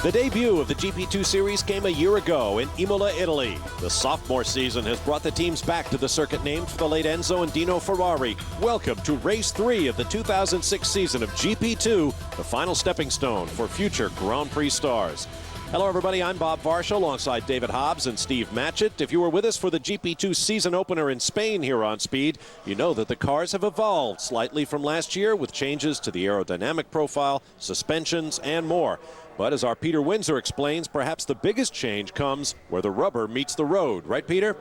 The debut of the GP2 series came a year ago in Imola, Italy. The sophomore season has brought the teams back to the circuit named for the late Enzo and Dino Ferrari. Welcome to race 3 of the 2006 season of GP2, the final stepping stone for future Grand Prix stars. Hello, everybody. I'm Bob Varsha alongside David Hobbs and Steve Matchett. If you were with us for the GP2 season opener in Spain here on Speed, you know that the cars have evolved slightly from last year with changes to the aerodynamic profile, suspensions, and more. But as our Peter Windsor explains, perhaps the biggest change comes where the rubber meets the road. Right, Peter?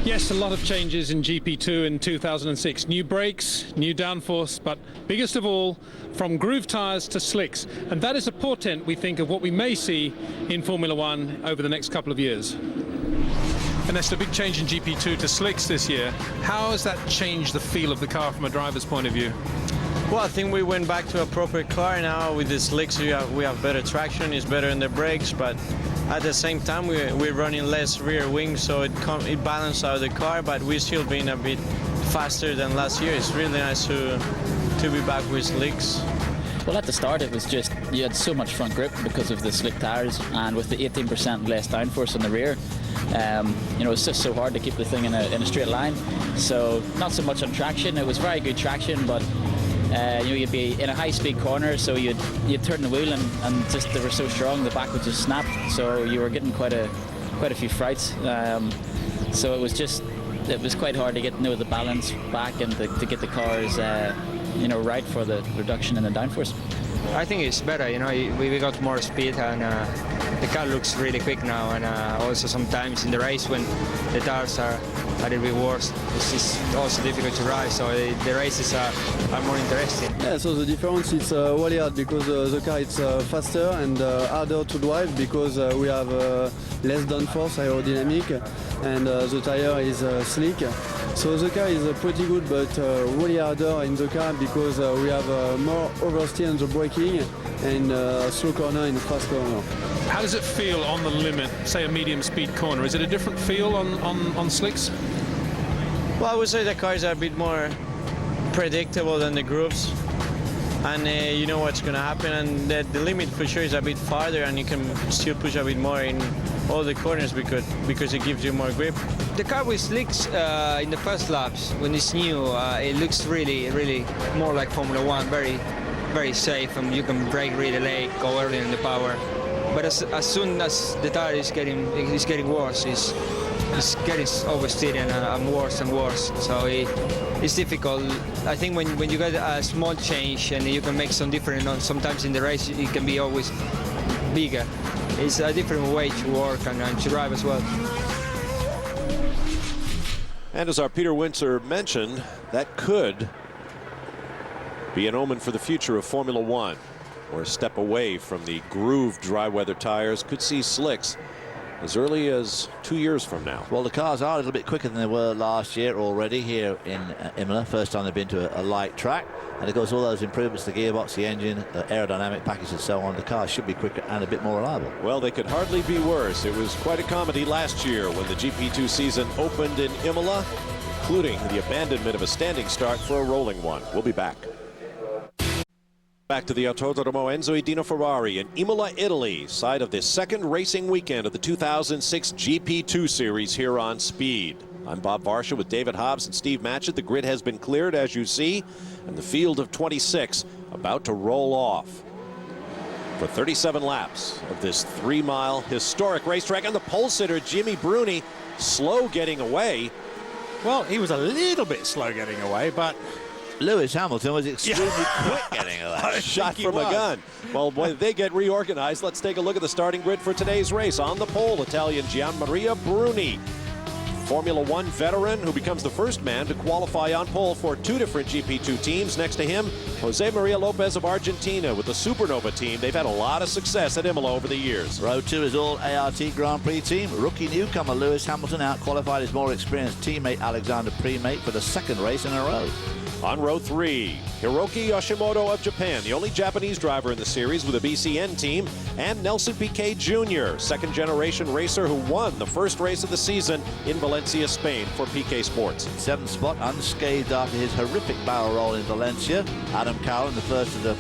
Yes, a lot of changes in GP2 in 2006. New brakes, new downforce, but biggest of all, from groove tyres to slicks. And that is a portent, we think, of what we may see in Formula One over the next couple of years. And that's the big change in GP2 to slicks this year. How has that changed the feel of the car from a driver's point of view? Well, I think we went back to a proper car now. With the slicks, we have better traction, it's better in the brakes, but at the same time we're running less rear wing, so it balances out the car, but we're still being a bit faster than last year. It's really nice to be back with slicks. Well, at the start it was just, you had so much front grip because of the slick tyres, and with the 18% less downforce on the rear, you know, it's just so hard to keep the thing in a straight line. So not so much on traction. It was very good traction, but you know, you'd be in a high-speed corner, so you'd turn the wheel and just they were so strong the back would just snap. So you were getting quite a few frights. So it was quite hard to get the balance back and to get the cars you know, right for the reduction in the downforce. I think it's better, you know, we got more speed, and the car looks really quick now, and also sometimes in the race when the tires are a little bit worse, it's just also difficult to ride, so the races are more interesting. Yeah, so the difference is really hard because the car is faster and harder to drive because we have less downforce aerodynamic, and the tire is slick. So the car is pretty good, but really harder in the car because we have more oversteer on the braking and slow corner and fast corner. How does it feel on the limit, say a medium speed corner? Is it a different feel on slicks? Well, I would say the cars are a bit more predictable than the grooves, and you know what's going to happen, and the limit for sure is a bit farther, and you can still push a bit more in all the corners because it gives you more grip. The car with slicks in the first laps, when it's new, it looks really more like Formula One, very safe, and you can brake really late, go early in the power. But as soon as the tire is getting worse, it's getting oversteered and worse. So it's difficult. I think when you get a small change and you can make some different, sometimes in the race it can be always bigger. It's a different way to work and to drive as well. And as our Peter Windsor mentioned, that could be an omen for the future of Formula One, or a step away from the grooved dry weather tires. Could see slicks as early as 2 years from now. Well, the cars are a little bit quicker than they were last year already here in Imola. First time they've been to a light track. And of course, all those improvements, the gearbox, the engine, the aerodynamic package and so on, the car should be quicker and a bit more reliable. Well, they could hardly be worse. It was quite a comedy last year when the GP2 season opened in Imola, including the abandonment of a standing start for a rolling one. We'll be back. Back to the Autodromo Enzo e Dino Ferrari in Imola, Italy, side of the second racing weekend of the 2006 GP2 series here on Speed. I'm Bob Varsha with David Hobbs and Steve Matchett. The grid has been cleared, as you see, and the field of 26 about to roll off for 37 laps of this 3-mile historic racetrack. And the pole sitter, Jimmy Bruni, slow getting away. Well, he was a little bit slow getting away, but Lewis Hamilton was extremely quick getting away. Shot from a gun. Well, when they get reorganized, let's take a look at the starting grid for today's race. On the pole, Italian Gianmaria Bruni, Formula One veteran who becomes the first man to qualify on pole for 2 different GP2 teams. Next to him, Jose Maria Lopez of Argentina with the Supernova team. They've had a lot of success at Imola over the years. Row 2 is all ART Grand Prix team. Rookie newcomer Lewis Hamilton out-qualified his more experienced teammate Alexander Premate for the second race in a row. On row 3, Hiroki Yoshimoto of Japan, the only Japanese driver in the series with a BCN team, and Nelson Piquet Jr., second-generation racer who won the first race of the season in Valencia, Spain for Piquet Sports. 7th spot unscathed after his horrific barrel roll in Valencia. Adam Cowell in the first of the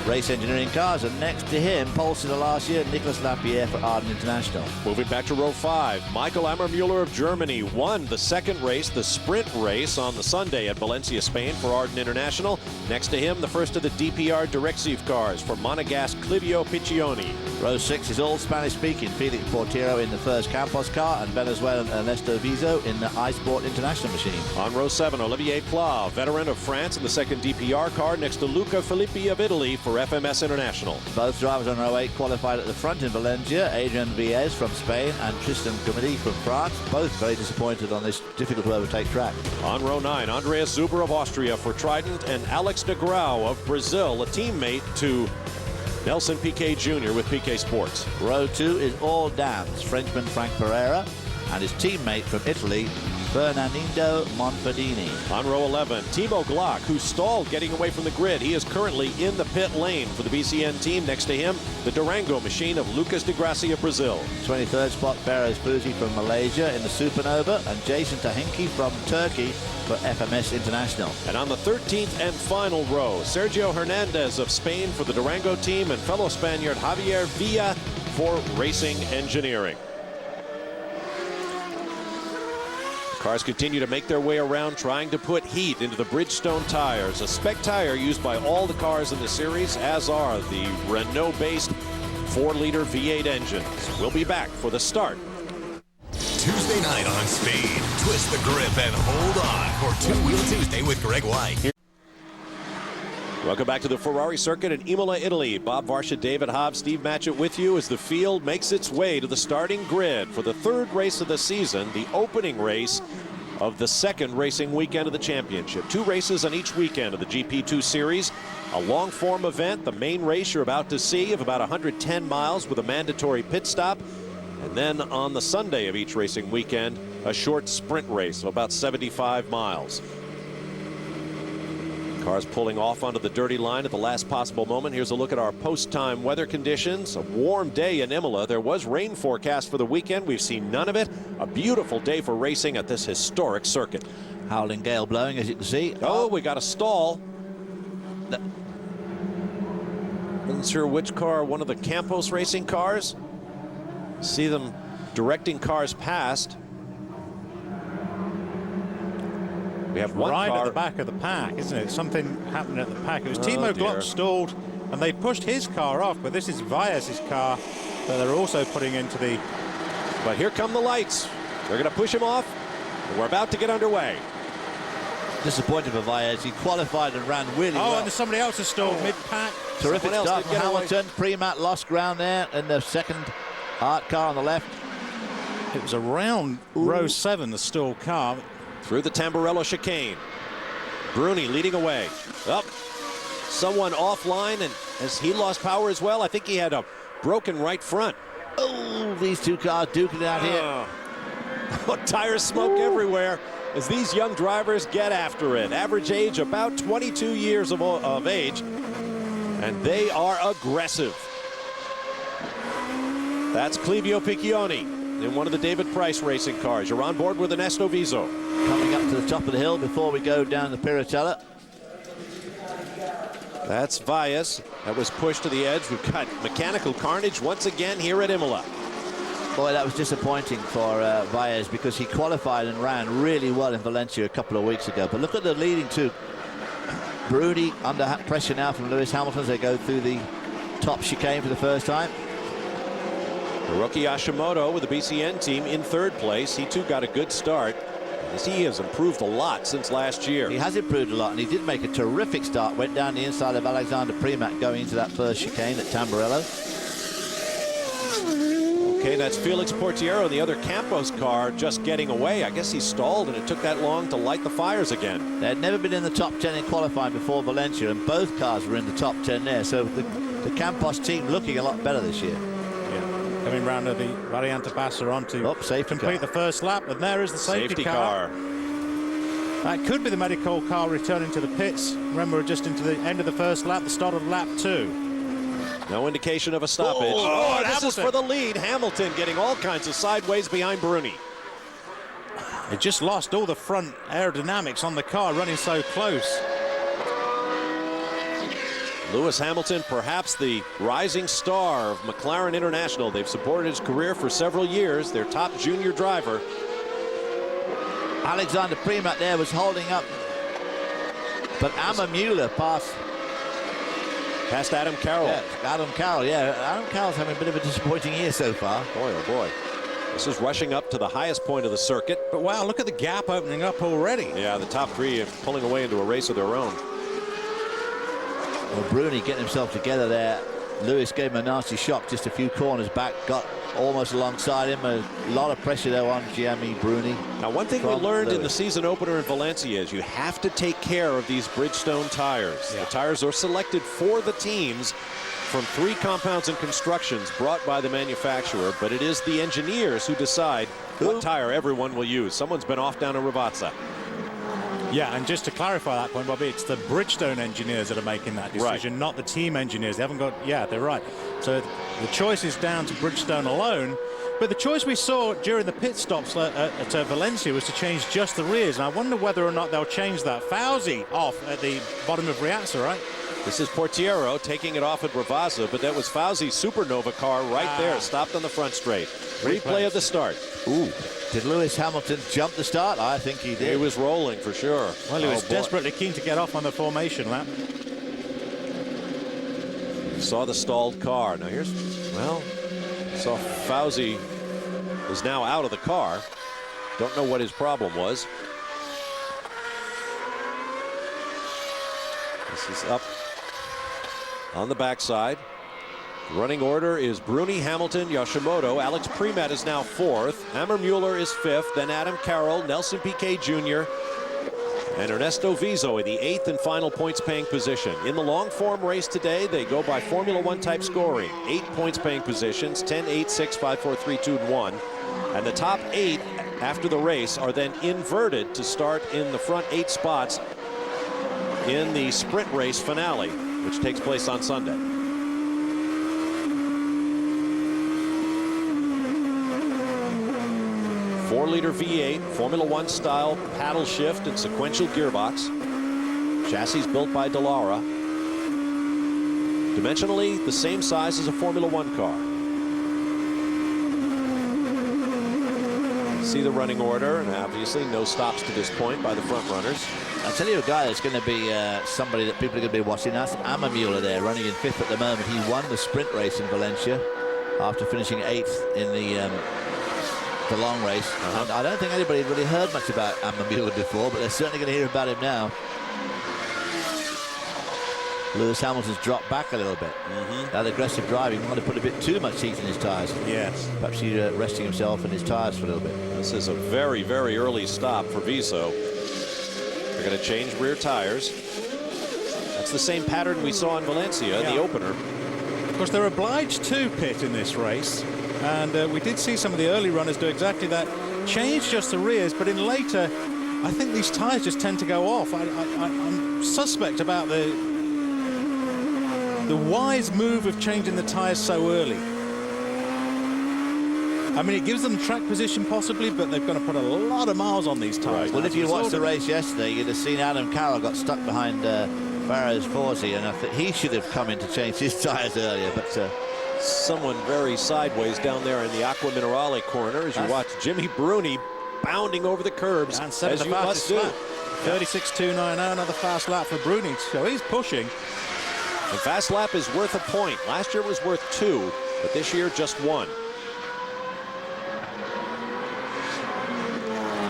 race engineering cars, and next to him, pole sitter last year, Nicolas Lapierre for Arden International. Moving back to row 5, Michael Ammermuller of Germany won the second race, the sprint race, on the Sunday at Valencia, Spain for Arden International. Next to him, the first of the DPR Directive cars for Monegasque Clivio Piccioni. Row 6 is all Spanish-speaking. Felix Portero in the first Campos car and Venezuelan Ernesto Vizo in the iSport International machine. On row 7, Olivier Pla, veteran of France in the second DPR car, next to Luca Filippi of Italy for FMS International. Both drivers on row 8 qualified at the front in Valencia. Adrian Viez from Spain and Tristan Gomidi from France, both very disappointed on this difficult to overtake track. On row 9, Andreas Zuber of Austria for Trident and Alex de Grau of Brazil, a teammate to Nelson Piquet Jr. with Piquet Sports. Row 2 is all Dan's. Frenchman Frank Pereira and his teammate from Italy, Fernando Monfordini. On row 11, Timo Glock, who stalled getting away from the grid. He is currently in the pit lane for the BCN team. Next to him, the Durango machine of Lucas de Grassi of Brazil. 23rd spot, Beres Fuzi from Malaysia in the Supernova, and Jason Tahinki from Turkey for FMS International. And on the 13th and final row, Sergio Hernandez of Spain for the Durango team and fellow Spaniard Javier Villa for Racing Engineering. Cars continue to make their way around, trying to put heat into the Bridgestone tires, a spec tire used by all the cars in the series, as are the Renault-based 4-liter V8 engines. We'll be back for the start. Tuesday night on Speed. Twist the grip and hold on for Two Wheel Tuesday with Greg White. Welcome back to the Ferrari circuit in Imola, Italy. Bob Varsha, David Hobbs, Steve Matchett with you as the field makes its way to the starting grid for the third race of the season, the opening race of the second racing weekend of the championship. 2 races on each weekend of the GP2 series. A long-form event, the main race you're about to see, of about 110 miles with a mandatory pit stop. And then on the Sunday of each racing weekend, a short sprint race of about 75 miles. Cars pulling off onto the dirty line at the last possible moment. Here's a look at our post-time weather conditions. A warm day in Imola. There was rain forecast for the weekend. We've seen none of it. A beautiful day for racing at this historic circuit. Howling gale blowing, as you can see. Oh, we got a stall. Wasn't sure which car, one of the Campos racing cars. See them directing cars past. We have one right car at the back of the pack, isn't it? Something happened at the pack. It was Timo Glock stalled, and they pushed his car off, but this is Viez's car that they're also putting into the... But here come the lights. They're going to push him off, and we're about to get underway. Disappointed for Viez. He qualified and ran really well. Oh, and somebody else has stalled mid-pack. Terrific start from Hamilton. Primat lost ground there in the second Art car on the left. It was around row 7, the stalled car. Through the Tamburello chicane. Bruni leading away. Up. Someone offline, and as he lost power as well, I think he had a broken right front. Oh, these two cars duking it out here. Tire smoke everywhere as these young drivers get after it. Average age about 22 years of age, and they are aggressive. That's Clivio Piccioni in one of the David Price racing cars. You're on board with Ernesto Vizo. Coming up to the top of the hill before we go down the Piratella. That's Viez. That was pushed to the edge. We've got mechanical carnage once again here at Imola. Boy, that was disappointing for Viez because he qualified and ran really well in Valencia a couple of weeks ago. But look at the leading two. Bruni under pressure now from Lewis Hamilton as they go through the top chicane for the first time. Hiroki Hashimoto with the BCN team in third place. He too got a good start, as he has improved a lot since last year. He has improved a lot, and he did make a terrific start. Went down the inside of Alexander Primat going into that first chicane at Tamburello. Okay, that's Felix Portiero, the other Campos car, just getting away. I guess he stalled, and it took that long to light the fires again. They had never been in the top 10 in qualifying before Valencia, and both cars were in the top 10 there. So the Campos team looking a lot better this year. Coming round to the Variante Bassa on to complete the first lap, and there is the safety car. That could be the medical car returning to the pits. Remember, we're just into the end of the first lap, the start of lap 2. No indication of a stoppage. Oh, this is for the lead. Hamilton getting all kinds of sideways behind Bruni. It just lost all the front aerodynamics on the car running so close. Lewis Hamilton, perhaps the rising star of McLaren International. They've supported his career for several years. Their top junior driver. Alexander Primat there was holding up, but Imola past Adam Carroll. Yeah, Adam Carroll's having a bit of a disappointing year so far. Boy, oh boy. This is rushing up to the highest point of the circuit. But wow, look at the gap opening up already. Yeah, the top three are pulling away into a race of their own. Well, Bruni getting himself together there. Lewis gave him a nasty shock just a few corners back, got almost alongside him. A lot of pressure there on Gianni Bruni. Now, one thing we learned in the season opener in Valencia is you have to take care of these Bridgestone tires. Yeah. The tires are selected for the teams from 3 compounds and constructions brought by the manufacturer, but it is the engineers who decide what tire everyone will use. Someone's been off down to Ravazza. Yeah, and just to clarify that point, Bobby, it's the Bridgestone engineers that are making that decision, not the team engineers. They haven't got, they're right. So the choice is down to Bridgestone alone. But the choice we saw during the pit stops at Valencia was to change just the rears. And I wonder whether or not they'll change that. Fauzi off at the bottom of Riazza, right? This is Portiero taking it off at Ravazza, but that was Fauzi's Supernova car right there, stopped on the front straight. Replay of the start. Ooh. Did Lewis Hamilton jump the start? I think he did. He was rolling for sure. Well, he was desperately keen to get off on the formation lap. Saw the stalled car. Now here's, well, saw Fauzi is now out of the car. Don't know what his problem was. This is up on the backside. Running order is Bruni, Hamilton, Yoshimoto. Alex Primat is now 4th. Amar Mueller is 5th. Then Adam Carroll, Nelson Piquet Jr., and Ernesto Vizo in the 8th and final points-paying position. In the long-form race today, they go by Formula 1 type scoring. 8 points-paying positions, 10, 8, 6, 5, 4, 3, 2, and 1. And the top 8 after the race are then inverted to start in the front 8 spots in the sprint race finale, which takes place on Sunday. Four-liter V8, Formula 1 style paddle shift and sequential gearbox. Chassis built by Dallara. Dimensionally, the same size as a Formula 1 car. See the running order, and obviously no stops to this point by the front runners. I'll tell you a guy that's going to be somebody that people are going to be watching. That's Amar Mueller there, running in 5th at the moment. He won the sprint race in Valencia after finishing 8th in the long race. And I don't think anybody had really heard much about Amar Mueller before, but they're certainly going to hear about him now. Lewis Hamilton's dropped back a little bit. That aggressive driving might have put a bit too much heat in his tyres. Yes. Perhaps he's resting himself in his tyres for a little bit. This is a very, very early stop for Vizo. They're going to change rear tires. That's the same pattern we saw in Valencia, the opener. Of course, they're obliged to pit in this race. And we did see some of the early runners do exactly that. Change just the rears, but in later, I think these tyres just tend to go off. I'm suspect about the wise move of changing the tyres so early. I mean, it gives them track position possibly, but they've got to put a lot of miles on these tyres. Well, if you watched the race yesterday, you'd have seen Adam Carroll got stuck behind Barrows Forzi, and I think he should have come in to change his tyres earlier, but someone very sideways down there in the Aqua Minerale corner as you watch Jimmy Bruni bounding over the curbs, and as you must do. 36.290, another fast lap for Bruni, so he's pushing. The fast lap is worth a point. Last year it was worth 2, but this year just 1.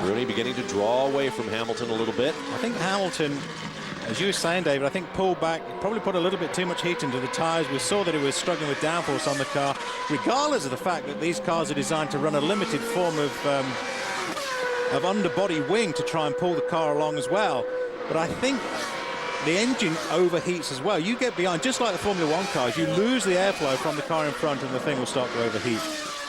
Bruni beginning to draw away from Hamilton a little bit. I think Hamilton, as you were saying, David, I think pulled back, probably put a little bit too much heat into the tyres. We saw that he was struggling with downforce on the car, regardless of the fact that these cars are designed to run a limited form of underbody wing to try and pull the car along as well. But I think the engine overheats as well. You get behind, just like the Formula 1 cars, you lose the airflow from the car in front and the thing will start to overheat.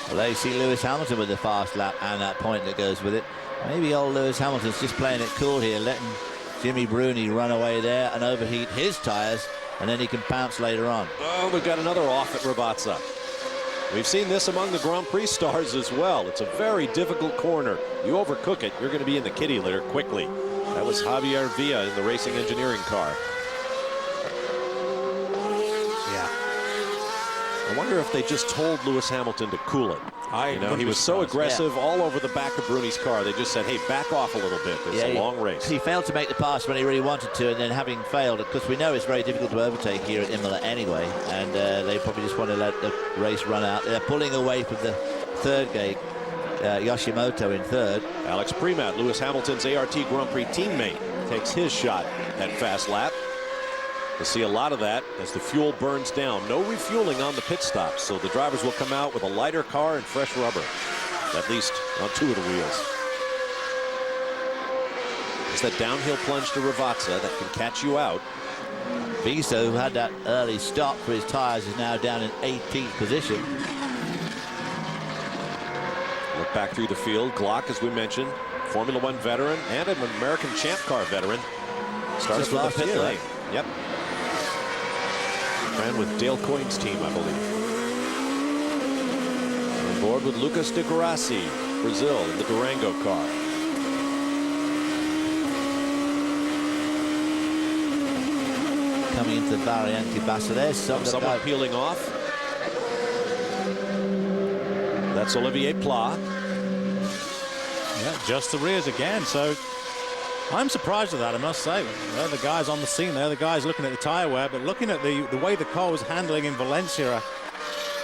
Well, there you see Lewis Hamilton with the fast lap and that point that goes with it. Maybe old Lewis Hamilton's just playing it cool here, letting Jimmy Bruni run away there and overheat his tyres, and then he can pounce later on. Oh, we've got another off at Ravazza. We've seen this among the Grand Prix stars as well. It's a very difficult corner. You overcook it, you're going to be in the kitty litter quickly. That was Javier Villa in the racing engineering car. I wonder if they just told Lewis Hamilton to cool it. He was so aggressive all over the back of Bruni's car. They just said, hey, back off a little bit. It's a long race. He failed to make the pass when he really wanted to, and then having failed, because we know it's very difficult to overtake here at Imola anyway, and they probably just want to let the race run out. They're pulling away from the third gate. Yoshimoto in third. Alex Premat, Lewis Hamilton's ART Grand Prix teammate, takes his shot at fast lap. We'll see a lot of that as the fuel burns down. No refueling on the pit stops, so the drivers will come out with a lighter car and fresh rubber, at least on 2 of the wheels. It's that downhill plunge to Ravazza that can catch you out. Viso, who had that early stop for his tyres, is now down in 18th position. Look back through the field. Glock, as we mentioned, Formula One veteran and an American Champ Car veteran. Started with the pit lane. Right? Yep. Ran with Dale Coyne's team, I believe. On board with Lucas de Grassi, Brazil, in the Durango car. Coming into the Variante Bassa there. Someone peeling off. That's Olivier Pla. Yeah, just the rears again. So I'm surprised at that, I must say. They're the guys on the scene. They're the guys looking at the tyre wear, but looking at the way the car was handling in Valencia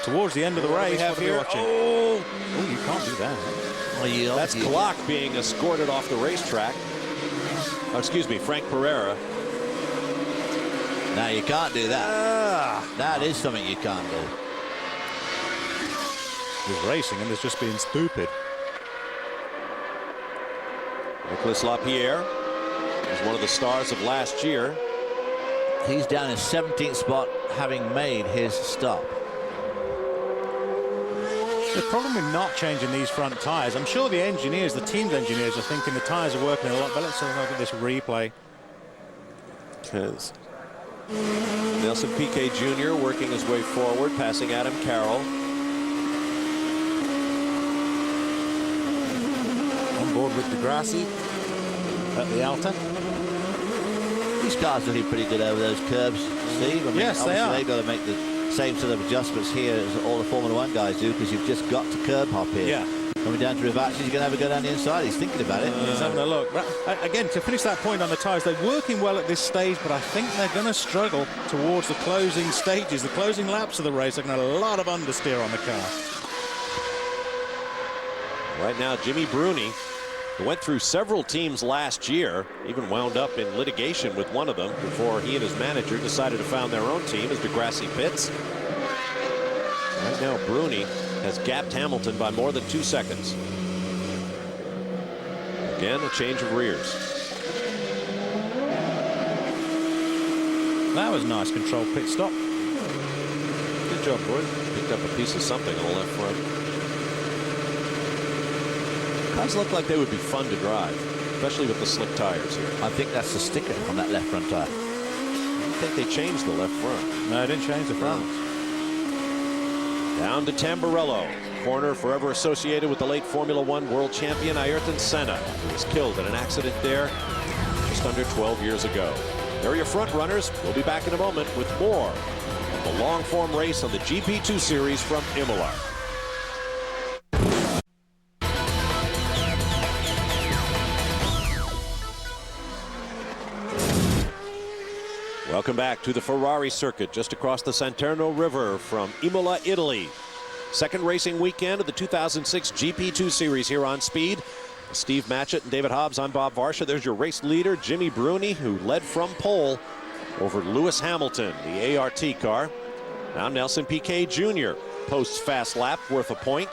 towards the end of the race. Have here. Oh, you can't do that. Well, that's Glock being escorted off the racetrack. Oh, excuse me, Frank Pereira. No, you can't do that. That is something you can't do. He's racing and it's just being stupid. Nicolas Lapierre is one of the stars of last year. He's down in 17th spot, having made his stop. The problem with not changing these front tyres, I'm sure the engineers, the team's engineers, are thinking the tyres are working a lot better. So look at this replay. Because Nelson Piquet Jr. working his way forward, passing Adam Carroll. On board with de Grassi at the Alta. These cars are looking pretty good over those curbs, Steve. I mean, yes, they are. They've got to make the same sort of adjustments here as all the Formula One guys do, because you've just got to curb hop here. Yeah. Coming down to Ravazza, he's going to have a go down the inside. He's thinking about it. He's having a look. Again, to finish that point on the tyres, they're working well at this stage, but I think they're going to struggle towards the closing stages. The closing laps of the race are going to have a lot of understeer on the car. Right now, Jimmy Bruni, who went through several teams last year, even wound up in litigation with one of them before he and his manager decided to found their own team as de Grassi pits. Right now, Bruni has gapped Hamilton by more than 2 seconds. Again, a change of rears. That was a nice controlled pit stop. Good job, boys. Picked up a piece of something on the left front. Cars look like they would be fun to drive, especially with the slick tires here. I think that's the sticker on that left front tire. I don't think they changed the left front. No, they didn't change the front. Down to Tamburello. Corner forever associated with the late Formula One world champion Ayrton Senna, who was killed in an accident there just under 12 years ago. There are your front runners. We'll be back in a moment with more of the long form race on the GP2 series from Imola. Welcome back to the Ferrari circuit just across the Santerno River from Imola, Italy. Second racing weekend of the 2006 GP2 series here on Speed. Steve Matchett and David Hobbs, I'm Bob Varsha. There's your race leader, Jimmy Bruni, who led from pole over Lewis Hamilton, the ART car. Now Nelson Piquet Jr. posts fast lap worth a point.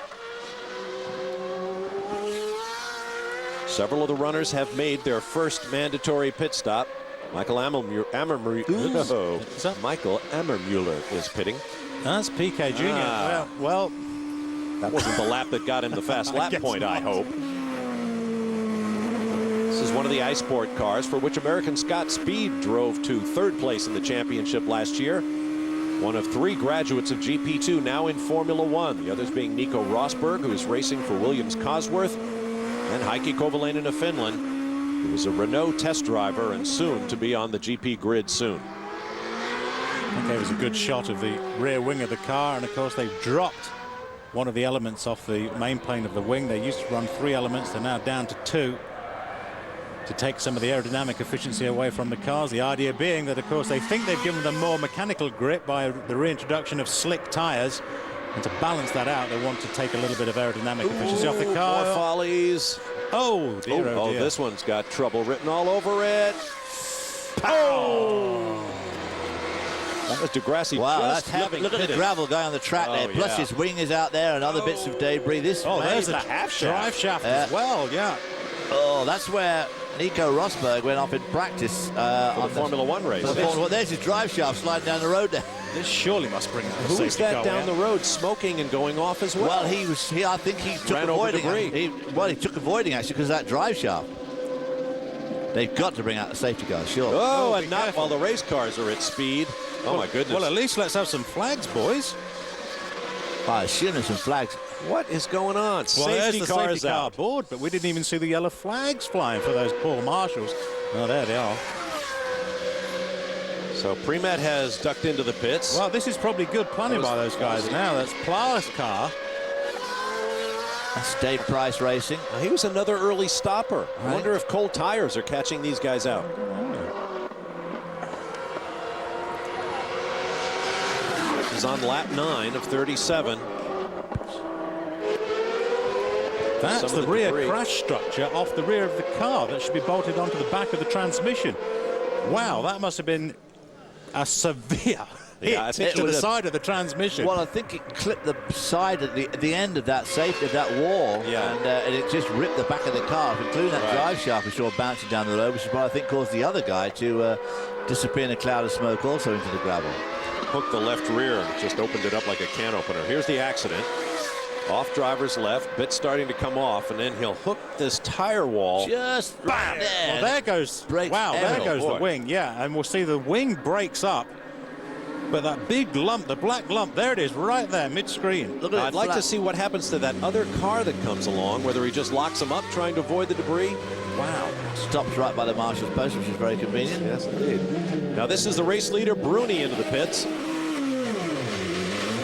Several of the runners have made their first mandatory pit stop. Michael Ammermuller is pitting. That's Piquet Jr. Well, that wasn't the lap that got him the fast lap point, I hope. This is one of the iSport cars for which American Scott Speed drove to third place in the championship last year. One of 3 graduates of GP2 now in Formula One. The others being Nico Rosberg, who is racing for Williams Cosworth, and Heikki Kovalainen of Finland, who is a Renault test driver and soon to be on the GP grid soon. Okay, was a good shot of the rear wing of the car, and of course they've dropped one of the elements off the main plane of the wing. They used to run 3 elements, they're now down to 2 to take some of the aerodynamic efficiency away from the cars. The idea being that, of course, they think they've given them more mechanical grip by the reintroduction of slick tyres, and to balance that out, they want to take a little bit of aerodynamic efficiency off the car. More follies. Oh, dear, oh, dear. This one's got trouble written all over it. Oh! That was Degrassi. Wow, just that's heavy. Look at the gravel going on the track there. Plus his wing is out there and other bits of debris. This there's the half drive shaft as well, yeah. Oh, that's where Nico Rosberg went off in practice on the Formula One race. Well, there's his drive shaft sliding down the road there. This surely must bring Who was that down the road smoking and going off as well? Well, I think he took avoiding. He took avoiding actually because of that drive shaft. They've got to bring out the safety car, sure. Oh, and not while the race cars are at speed. Oh, my goodness. Well, at least let's have some flags, boys. I assume there's some flags. What is going on? Well, Safety there's the cars safety car out. board, but we didn't even see the yellow flags flying for those poor marshals. Oh, there they are. So Premat has ducked into the pits. Well, this is probably good planning by those guys now. That's Pla's car. That's Dave Price Racing. He was another early stopper. I wonder if cold tires are catching these guys out. He's on lap 9 of 37. That's the rear crash structure off the rear of the car that should be bolted onto the back of the transmission. Wow, that must have been a severe hit to the side of the transmission. Well, I think it clipped the side at the end of that safety of that wall, and it just ripped the back of the car, including that drive shaft, which saw bouncing down the road, which is what I think caused the other guy to disappear in a cloud of smoke also into the gravel. Hooked the left rear and just opened it up like a can opener. Here's the accident. Off driver's left, bit starting to come off, and then he'll hook this tire wall. Just bam! Well, there goes. Wow, there goes the wing. Yeah, and we'll see the wing breaks up. But that big lump, the black lump, there it is, right there, mid-screen. I'd like to see what happens to that other car that comes along, whether he just locks them up trying to avoid the debris. Wow. Stops right by the marshal's post, which is very convenient. Yes, indeed. Now, this is the race leader, Bruni, into the pits.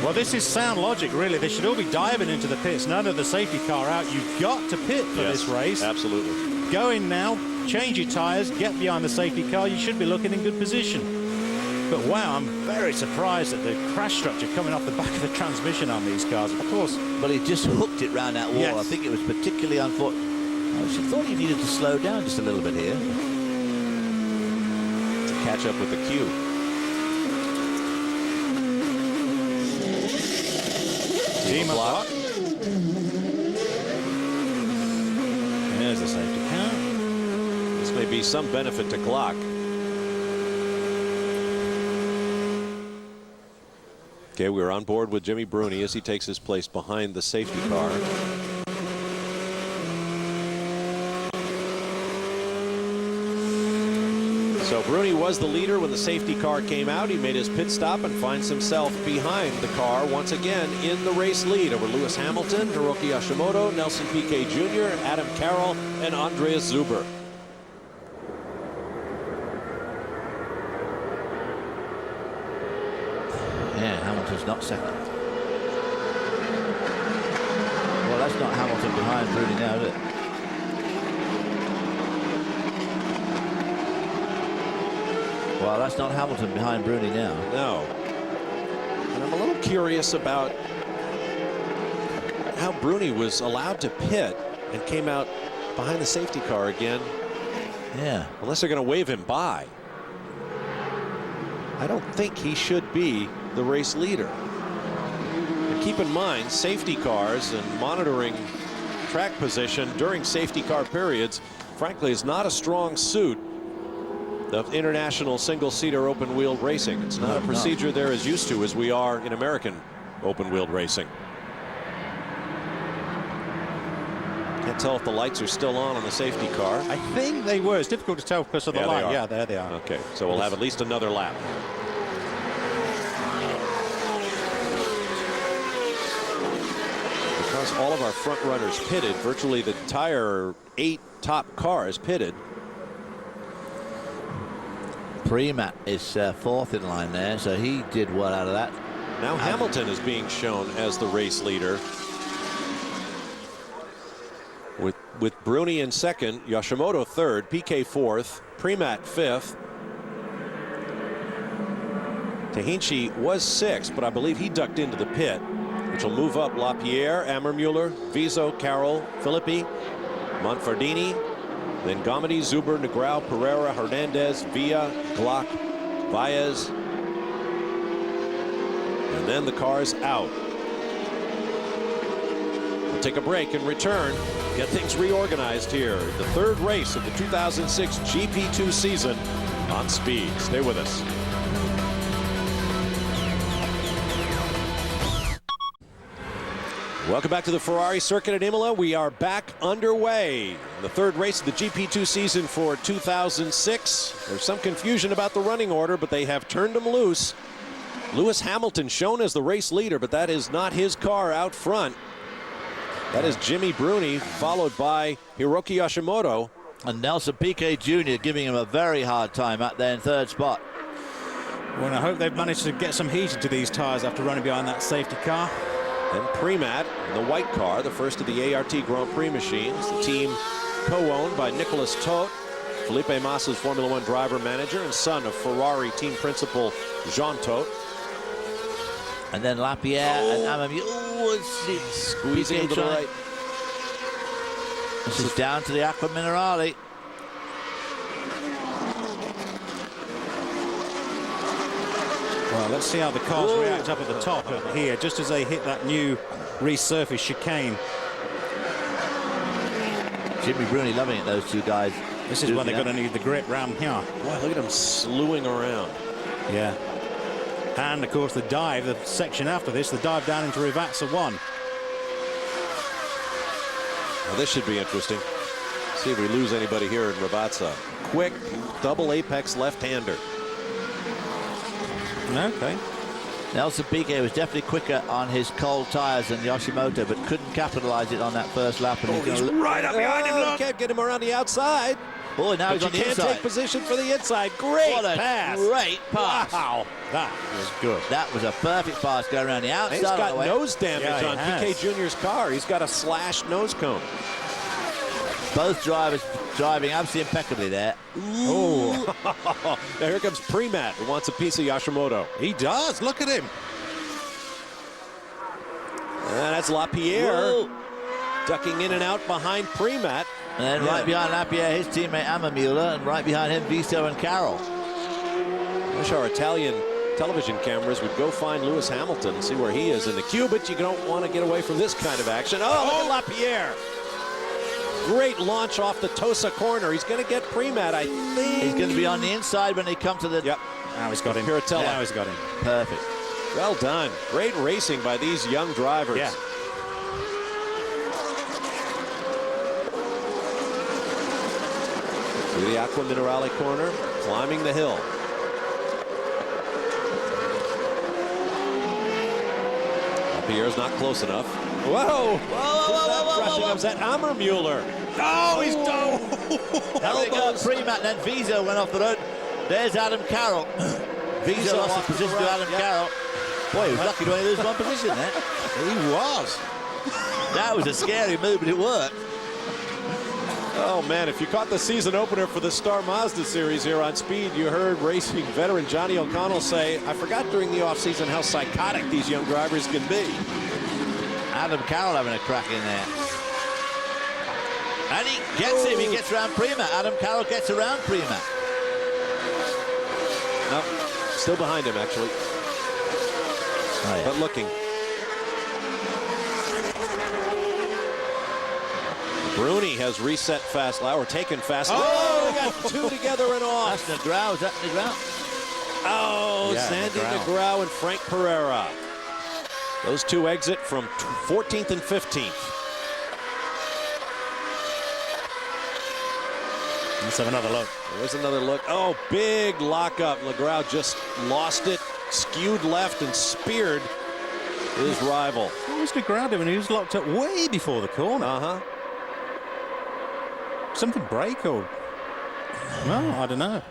Well, this is sound logic, really. They should all be diving into the pits. None of the safety car out. You've got to pit for this race. Absolutely. Go in now, change your tyres, get behind the safety car. You should be looking in good position. But wow, I'm very surprised at the crash structure coming off the back of the transmission on these cars. Of course. But he just hooked it round that wall. Yes. I think it was particularly unfortunate. I should thought he needed to slow down just a little bit here to catch up with the cue. Team block. There's the safety car. This may be some benefit to Glock. Okay, we're on board with Jimmy Bruni as he takes his place behind the safety car. So Bruni was the leader when the safety car came out. He made his pit stop and finds himself behind the car once again in the race lead over Lewis Hamilton, Hiroki Hashimoto, Nelson Piquet Jr., Adam Carroll, and Andreas Zuber. Yeah, Hamilton's not second. Well, that's not Hamilton behind Bruni now, is it? Well, that's not Hamilton behind Bruni now. No. And I'm a little curious about how Bruni was allowed to pit and came out behind the safety car again. Yeah. Unless they're going to wave him by. I don't think he should be the race leader. And keep in mind, safety cars and monitoring track position during safety car periods, frankly, is not a strong suit of international single-seater open-wheeled racing. It's not a procedure they're as used to as we are in American open-wheeled racing. Can't tell if the lights are still on the safety car. I think they were. It's difficult to tell because of the light. Yeah, there they are. Okay, so we'll have at least another lap. Because all of our front runners pitted, virtually the entire 8 top cars pitted. Primat is fourth in line there, so he did well out of that. Now Hamilton is being shown as the race leader. With Bruni in second, Yoshimoto third, PK fourth, Primat fifth. Tahinchi was sixth, but I believe he ducked into the pit, which will move up LaPierre, Ammermuller, Viso, Carroll, Filippi, Monfardini, then Gomedy, Zuber, Negrão, Pereira, Hernandez, Villa, Glock, Baez, and then the cars out. We'll take a break and return. Get things reorganized here. The third race of the 2006 GP2 season on Speed. Stay with us. Welcome back to the Ferrari circuit at Imola. We are back underway. The third race of the GP2 season for 2006. There's some confusion about the running order, but they have turned them loose. Lewis Hamilton shown as the race leader, but that is not his car out front. That is Jimmy Bruni, followed by Hiroki Yoshimoto. And Nelson Piquet Jr. giving him a very hard time out there in third spot. Well, I hope they've managed to get some heat into these tyres after running behind that safety car. And Primat in the white car, the first of the ART Grand Prix machines. The team co-owned by Nicolas Todt, Felipe Massa's Formula One driver manager and son of Ferrari team principal Jean Todt. And then Lapierre and Amami. Oh, it's squeezing to the right. This is down to the Aqua Minerale. Well, let's see how the cars react up at the top here, just as they hit that new resurfaced chicane. Jimmy Bruni loving it, those two guys. This is when they're going to need the grip round here. Wow, look at them slewing around. Yeah. And, of course, the dive, the section after this, the dive down into Rivazza 1. Well, this should be interesting. See if we lose anybody here in Rivazza. Quick, double apex left-hander. Okay. Nelson Piquet was definitely quicker on his cold tyres than Yoshimoto, but couldn't capitalize it on that first lap. And he's right up behind him. Look. Can't get him around the outside. Oh, now he's on the inside. You can't take position for the inside. Great pass. Great pass. Wow. That was good. That was a perfect pass going around the outside. He's got nose damage on Piquet Jr.'s car. He's got a slashed nose cone. Both drivers driving absolutely impeccably there. Oh. Now here comes Primat, who wants a piece of Yoshimoto. He does. Look at him. And that's LaPierre ducking in and out behind Primat. And then right behind Lapierre, his teammate Ammermuller, and right behind him, Viso and Carroll. I wish our Italian television cameras would go find Lewis Hamilton and see where he is in the queue, but you don't want to get away from this kind of action. Oh, look at LaPierre. Great launch off the Tosa corner. He's going to get Primat, I think. He's going to be on the inside when they come to the... Yep. Now he's got him. Piratella. Now he's got him. Perfect. Well done. Great racing by these young drivers. Yeah. Through the Aqua Minerale corner, climbing the hill. Pierre's not close enough. Whoa! Whoa! Is that Ammermuller? Oh, he's done. Elbows. Primat, then Viso went off the road. There's Adam Carroll. Viso lost his position to Adam Carroll. Boy, he was lucky to only lose one position there. He was. That was a scary move, but it worked. Oh, man, if you caught the season opener for the Star Mazda series here on Speed, you heard racing veteran Johnny O'Connell say, I forgot during the offseason how psychotic these young drivers can be. Adam Carroll having a crack in there. And he gets him, he gets around Primat. Adam Carroll gets around Primat. No, still behind him, actually. Oh, yeah. But looking. Bruni has reset fast lap, or taken fast lap. Oh, they got two together and off. That's Negrão, is that Negrão? Oh, yeah, Sandy Negrão and Frank Pereira. Those two exit from 14th and 15th. Let's have another look. There's another look. Oh, big lockup. Negrão just lost it, skewed left, and speared his rival. What was Negrão doing? He was locked up way before the corner. Uh-huh. Something break or... No, I don't know.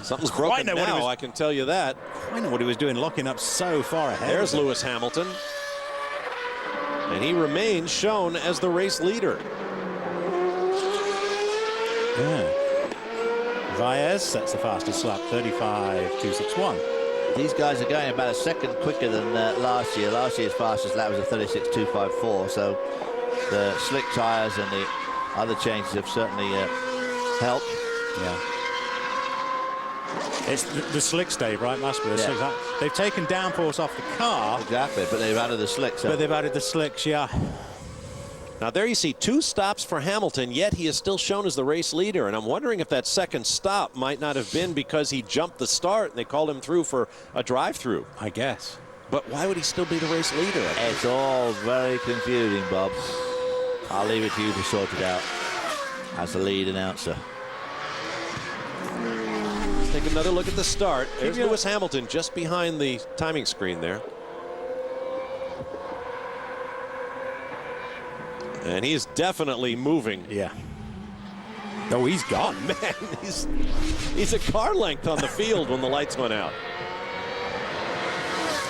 Something's broken now, I can tell you that. I know what he was doing, locking up so far ahead. There's Lewis Hamilton. And he remains shown as the race leader. Yeah. Vaez sets the fastest lap, 35.261. These guys are going about a second quicker than last year. Last year's fastest lap was a 36.254, so the slick tyres and the other changes have certainly helped. Yeah. It's the slicks, Dave, right? Must be the slicks. They've taken downforce off the car. Exactly, but they've added the slicks. But they've added the slicks, yeah. Now there you see 2 stops for Hamilton, yet he is still shown as the race leader. And I'm wondering if that second stop might not have been because he jumped the start and they called him through for a drive-through. I guess. But why would he still be the race leader? It's all very confusing, Bob. I'll leave it to you to sort it out as the lead announcer. Let's take another look at the start. There's Lewis Hamilton just behind the timing screen there. And he's definitely moving. Yeah. Oh, he's gone. Oh, man, he's a car length on the field when the lights went out.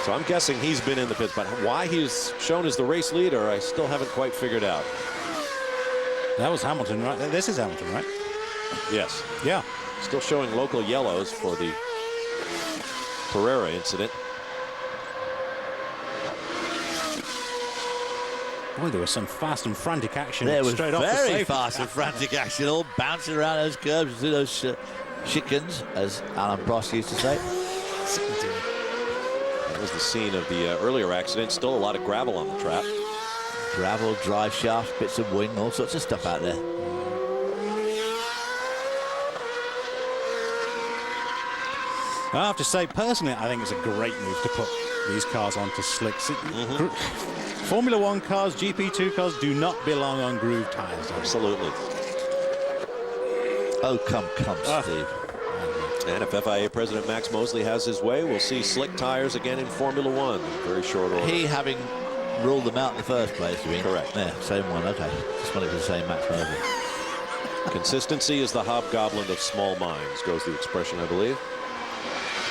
So I'm guessing he's been in the pits, but why he's shown as the race leader, I still haven't quite figured out. That was Hamilton, right? This is Hamilton, right? Yes. Yeah. Still showing local yellows for the Pereira incident. Boy, there was some fast and frantic action. There was straight off the very safety. fast and frantic action, all bouncing around those curbs, through those chickens, as Alan Prost used to say. That was the scene of the earlier accident. Still a lot of gravel on the track. Gravel, drive shaft, bits of wing, all sorts of stuff out there. I have to say, personally, I think it's a great move to put these cars onto slicks. Formula One cars, GP2 cars do not belong on groove tyres. Absolutely. Oh, come, Steve. And if FIA President Max Mosley has his way, we'll see slick tires again in Formula One in very short order. He having ruled them out in the first place, you mean? Correct. Yeah, same one, okay. Just wanted to say Max Mosley. Consistency is the hobgoblin of small minds, goes the expression, I believe.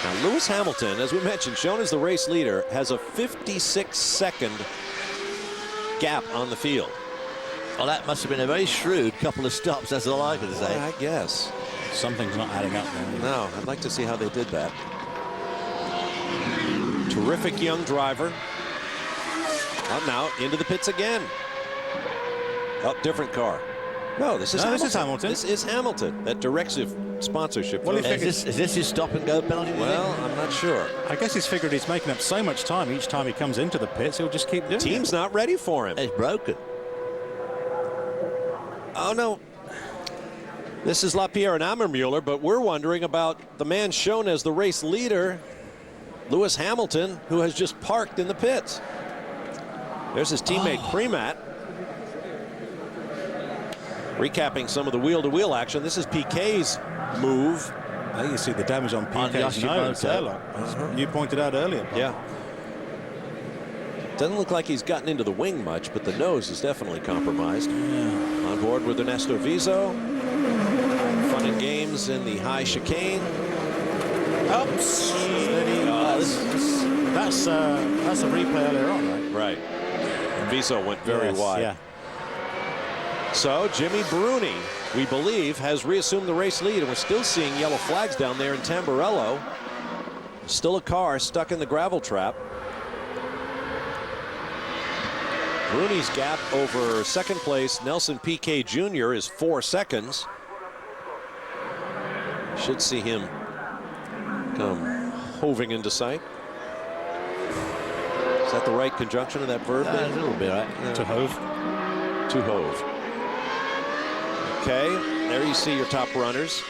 Now, Lewis Hamilton, as we mentioned, shown as the race leader, has a 56-second gap on the field. Well, that must have been a very shrewd couple of stops, that's all I can say. Well, I guess. Something's not adding up there. No, I'd like to see how they did that. Terrific young driver. Up now, into the pits again. Oh, different car. No, this is Hamilton. This is Hamilton. That directive sponsorship. Well, is this his stop-and-go penalty? Well, I'm not sure. I guess he's figured he's making up so much time each time he comes into the pits, he'll just keep doing it. Team's not ready for him. It's broken. Oh, no. This is LaPierre and Ammermuller, but we're wondering about the man shown as the race leader, Lewis Hamilton, who has just parked in the pits. There's his teammate Premat. Recapping some of the wheel-to-wheel action. This is Piquet's move. There you see the damage on Piquet's nose. You pointed out earlier. Yeah. Doesn't look like he's gotten into the wing much, but the nose is definitely compromised. Yeah. On board with Ernesto Vizo. Fun and games in the high chicane. Oops. That's a replay earlier on, right? Right. And Vizo went very wide. Yeah. So Jimmy Bruni, we believe, has reassumed the race lead, and we're still seeing yellow flags down there in Tamburello. Still a car stuck in the gravel trap. Bruni's gap over second place Nelson Piquet Jr. is 4 seconds. Should see him come hoving into sight. Is that the right conjunction of that verb? A little bit, right? Yeah. To hove. To hove. Okay, there you see your top runners.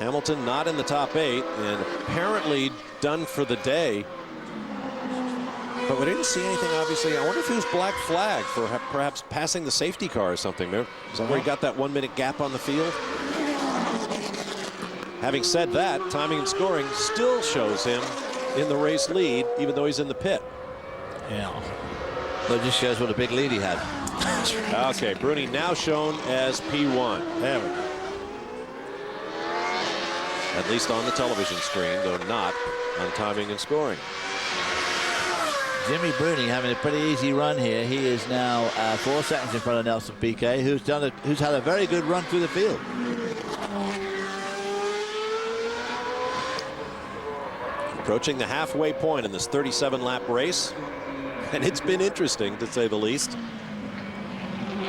Hamilton not in the top 8 and apparently done for the day. But we didn't see anything, obviously. I wonder if he was black flag for perhaps passing the safety car or something. Is that where he got that 1 minute gap on the field? Having said that, timing and scoring still shows him in the race lead, even though he's in the pit. Yeah. That just shows what a big lead he had. Okay, Bruni now shown as P1. There we go. at least on the television screen, though not on timing and scoring. Jimmy Bruni having a pretty easy run here. He is now 4 seconds in front of Nelson Piquet, who's had a very good run through the field. Approaching the halfway point in this 37-lap race, and it's been interesting to say the least.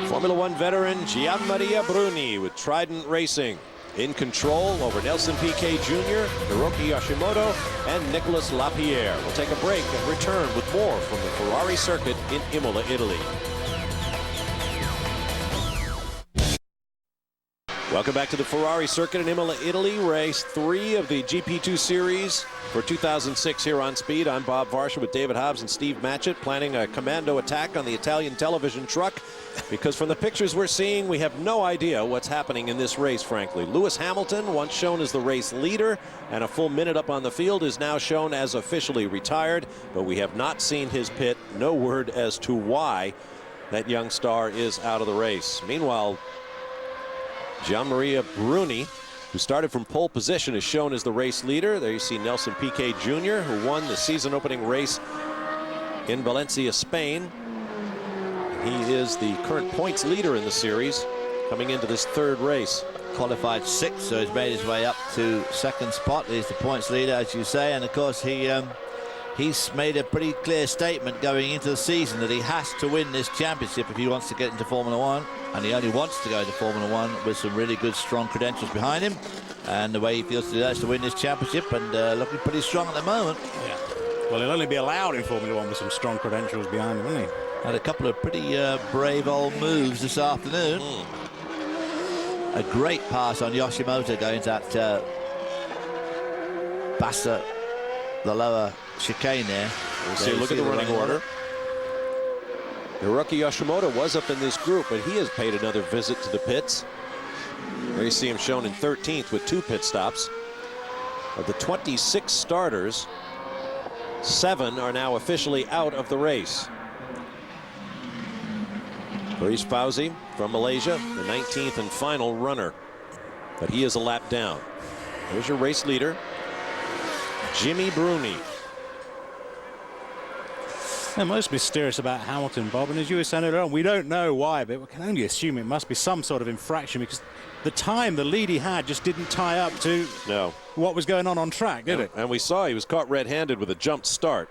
Formula One veteran Gianmaria Bruni with Trident Racing in control over Nelson Piquet Jr., Hiroki Yoshimoto, and Nicolas Lapierre. We'll take a break and return with more from the Ferrari circuit in Imola, Italy. Welcome back to the Ferrari circuit in Imola, Italy. Race 3 of the GP2 series for 2006 here on Speed. I'm Bob Varsha with David Hobbs and Steve Matchett, planning a commando attack on the Italian television truck, because from the pictures we're seeing, we have no idea what's happening in this race, frankly. Lewis Hamilton, once shown as the race leader and a full minute up on the field, is now shown as officially retired, but we have not seen his pit. No word as to why that young star is out of the race. Meanwhile, Gianmaria Bruni, who started from pole position, is shown as the race leader. There you see Nelson Piquet Jr., who won the season-opening race in Valencia, Spain. He is the current points leader in the series coming into this third race. Qualified 6th, so he's made his way up to second spot. He's the points leader, as you say, and of course he's made a pretty clear statement going into the season that he has to win this championship if he wants to get into Formula One, and he only wants to go into Formula One with some really good, strong credentials behind him, and the way he feels to do that is to win this championship, and looking pretty strong at the moment. Yeah. Well, he'll only be allowed in Formula One with some strong credentials behind him, won't he? Had a couple of pretty brave old moves this afternoon. A great pass on Yoshimoto going to that Bassa, the lower chicane there. We'll see, look at the running order. Hiroki Yoshimoto was up in this group, but he has paid another visit to the pits. There you see him shown in 13th with 2 pit stops. Of the 26 starters, 7 are now officially out of the race. Faris Fauzi from Malaysia, the 19th and final runner, but he is a lap down. There's your race leader, Jimmy Bruni. They're most mysterious about Hamilton, Bob, and as you were saying earlier on, we don't know why, but we can only assume it must be some sort of infraction, because the time, the lead he had, just didn't tie up to what was going on track, did it? And we saw he was caught red-handed with a jump start,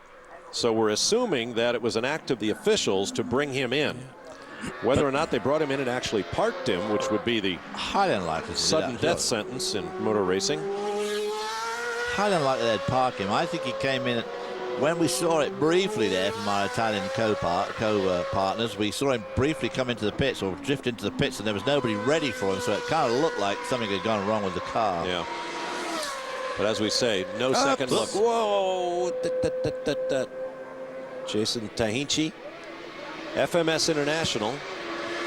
so we're assuming that it was an act of the officials to bring him in. Whether or not they brought him in and actually parked him, which would be the highly unlikely sudden death sentence in motor racing. Highly unlikely they'd park him. I think he came in when we saw it briefly there from our Italian co-partners. We saw him briefly come into the pits or drift into the pits, and there was nobody ready for him, so it kind of looked like something had gone wrong with the car. Yeah. But as we say, no second look. Whoa! Jason Tahinchi. FMS International.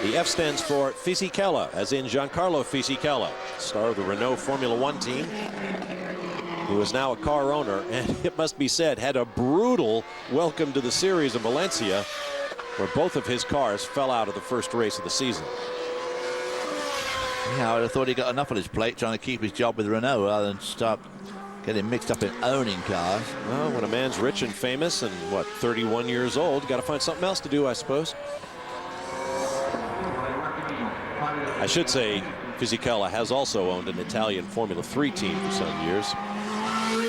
The F stands for Fisichella, as in Giancarlo Fisichella, star of the Renault Formula One team, who is now a car owner, and it must be said, had a brutal welcome to the series in Valencia, where both of his cars fell out of the first race of the season. Yeah, I would have thought he got enough on his plate trying to keep his job with Renault rather than start getting mixed up in owning cars. Well, when a man's rich and famous and, 31 years old, got to find something else to do, I suppose. I should say Fisichella has also owned an Italian Formula 3 team for some years.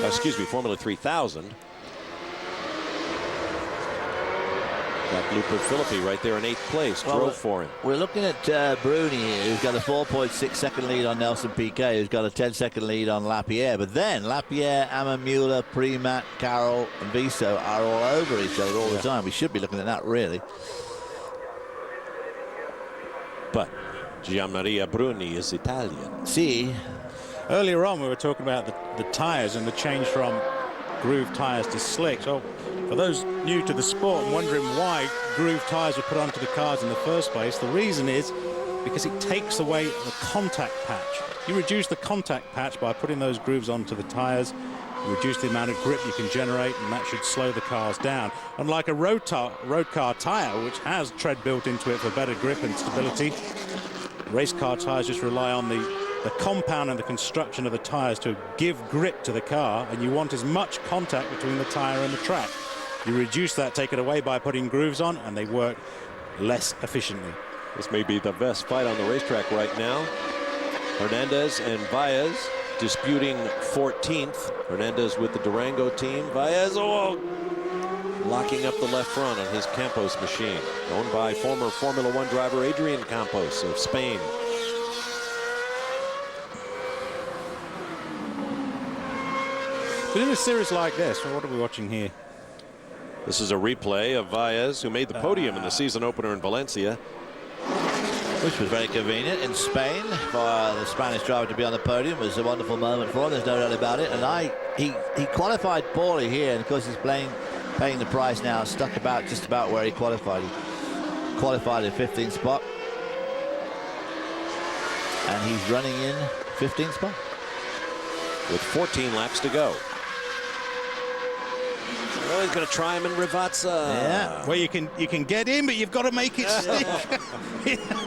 Excuse me, Formula 3000. Got Luca Filippi right there in 8th place, drove for him. We're looking at Bruni here, who's got a 4.6 second lead on Nelson Piquet, who's got a 10-second lead on Lapierre. But then Lapierre, Amamula, Primat, Carroll, and Viso are all over each other all the time. We should be looking at that, really. But Gianmaria Bruni is Italian. See, earlier on we were talking about the tyres and the change from groove tyres to slicks. So for those new to the sport and wondering why groove tyres were put onto the cars in the first place, the reason is because it takes away the contact patch. You reduce the contact patch by putting those grooves onto the tyres, you reduce the amount of grip you can generate, and that should slow the cars down. Unlike a road car tyre, which has tread built into it for better grip and stability, race car tyres just rely on the the compound and the construction of the tyres to give grip to the car, and you want as much contact between the tyre and the track. You reduce that, take it away by putting grooves on, and they work less efficiently. This may be the best fight on the racetrack right now. Hernandez and Baez disputing 14th. Hernandez with the Durango team. Baez, locking up the left front on his Campos machine, owned by former Formula One driver Adrian Campos of Spain. But in a series like this, what are we watching here? This is a replay of Baez, who made the podium in the season opener in Valencia. Which was very convenient in Spain for the Spanish driver to be on the podium. It was a wonderful moment for him, there's no doubt about it. And he qualified poorly here, and of course he's paying the price now, stuck just about where he qualified. He qualified in 15th spot. And he's running in 15th spot. With 14 laps to go. Oh, he's going to try him in Rivazza. Yeah. Well, you can get in, but you've got to make it stick.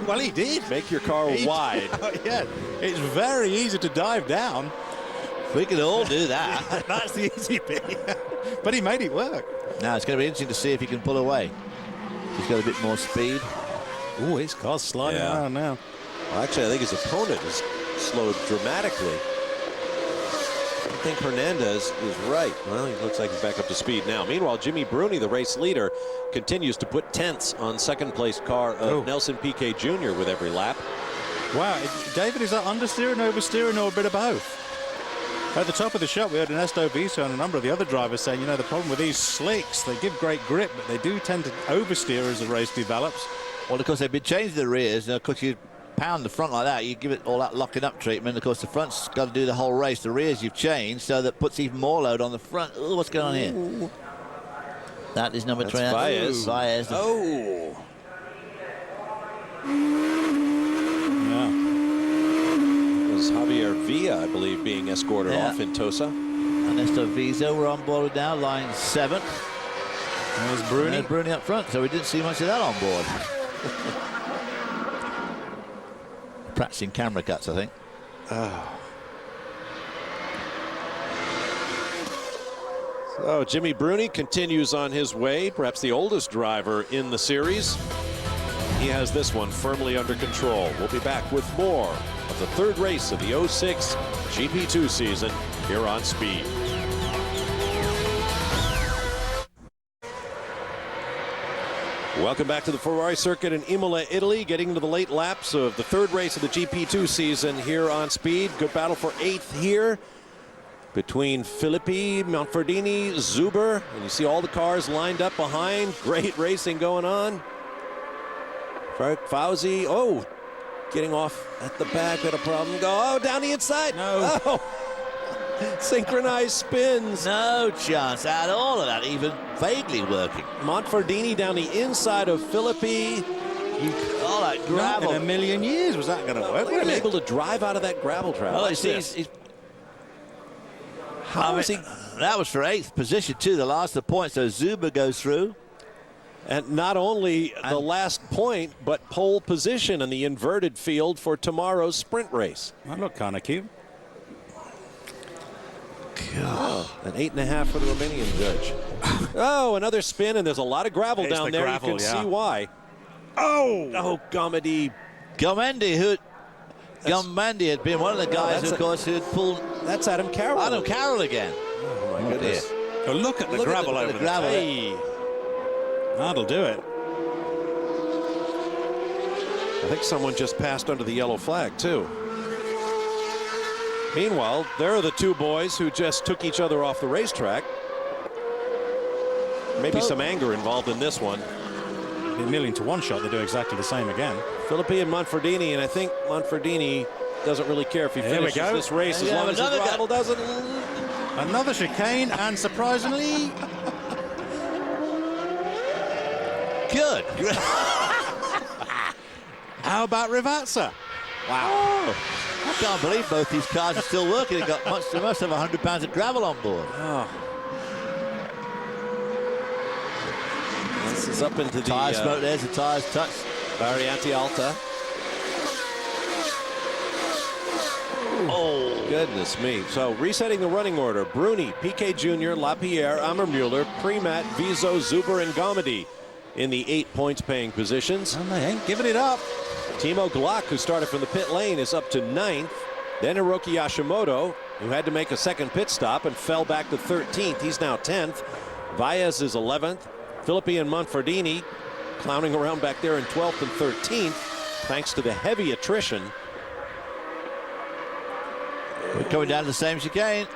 Well, he did. Make your car wide. Yeah, it's very easy to dive down. We can all do that. That's the easy bit. But he made it work. Now it's going to be interesting to see if he can pull away. He's got a bit more speed. Oh, his car's sliding around now. Well, actually, I think his opponent has slowed dramatically. I think Hernandez is right. Well, he looks like he's back up to speed now. Meanwhile, Jimmy Bruni, the race leader, continues to put tenths on second-place car of Nelson Piquet Jr. with every lap. Wow, David, is that understeering, oversteering, or a bit of both? At the top of the shot, we heard Ernesto Viso and a number of the other drivers saying, you know, the problem with these slicks, they give great grip, but they do tend to oversteer as the race develops. Well, of course, they've been changing the rears. Of course, you pound the front like that, you give it all that locking up treatment. Of course, the front's got to do the whole race. The rears you've changed, so that puts even more load on the front. Oh, what's going on here? That is number 20. Baez. Baez. Oh. Yeah. It was Javier Villa, I believe, being escorted off in Tosa. Ernesto Viso, we're on board now, line 7. There's Bruni. There's Bruni up front, so we didn't see much of that on board. Practicing camera cuts, I think. So Jimmy Bruni continues on his way, perhaps the oldest driver in the series. He has this one firmly under control. We'll be back with more of the third race of the 06 GP2 season here on Speed. Welcome back to the Ferrari circuit in Imola, Italy, getting into the late laps of the third race of the GP2 season here on Speed. Good battle for 8th here between Filippi, Manfredini, Zuber, and you see all the cars lined up behind. Great racing going on. Fauzi, getting off at the back, had a problem. Down the inside. No. Oh. Synchronized spins. No chance at all of that, even vaguely working. Manfredini down the inside of Filippi. All that gravel. Not in a million years was that going to work. Wasn't able to drive out of that gravel trap. Oh, that was for 8th position too, the last of the points. So Zuber goes through. And not only the last point, but pole position in the inverted field for tomorrow's sprint race. That looked kind of cute. An 8.5 for the Romanian judge. Another spin, and there's a lot of gravel down there. You can see why. Oh, Gomedy. Gomandi had been one of the guys, of course, who had pulled. That's Adam Carroll. Adam Carroll again. Oh, my goodness. Oh, look at the gravel over there. Hey. That'll do it. I think someone just passed under the yellow flag, too. Meanwhile, there are the two boys who just took each other off the racetrack. Maybe some anger involved in this one. In a 1,000,000 to 1 shot, they do exactly the same again. Filippi and Manfredini, and I think Manfredini doesn't really care if he finishes this race as long as his rival doesn't. Another chicane, and surprisingly, good. How about Rivazza? Wow. I can't believe both these cars are still working. They must have 100 pounds of gravel on board. This is up into the tire smoke. There's the tires touched. Variante Alta. Goodness me. So resetting the running order. Bruni, Piquet Jr., Lapierre, Ammermuller, Primat, Vizo, Zuber, and Gomedy in the 8 points paying positions. And they ain't giving it up. Timo Glock, who started from the pit lane, is up to 9th. Then Hiroki Hashimoto, who had to make a second pit stop and fell back to 13th. He's now 10th. Valles is 11th. Filippi and Manfredini clowning around back there in 12th and 13th, thanks to the heavy attrition. We're coming down to the same chicane.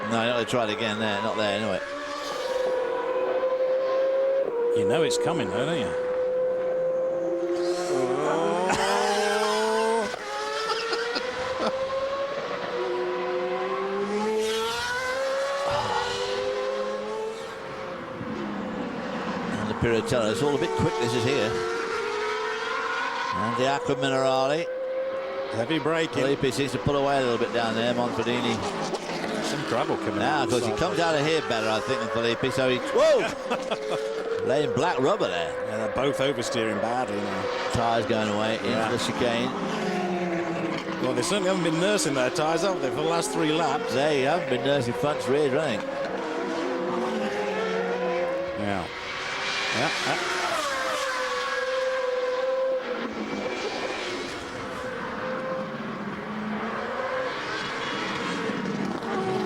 No, not going to try it again there. Not there anyway. You know it's coming, though, don't you? And the Piratella, it's all a bit quick, this is here. And the Aqua Minerale. Heavy braking. Felipe seems to pull away a little bit down there. Manfredini. Some trouble coming now, out. Of course, he comes out of here better, I think, than Felipe. So he, whoa, laying black rubber there. Yeah, they're both oversteering badly now. Tyres going away into the chicane. Well, they certainly haven't been nursing their tyres, have they, for the last 3 laps? They haven't been nursing fronts rear running. Yeah.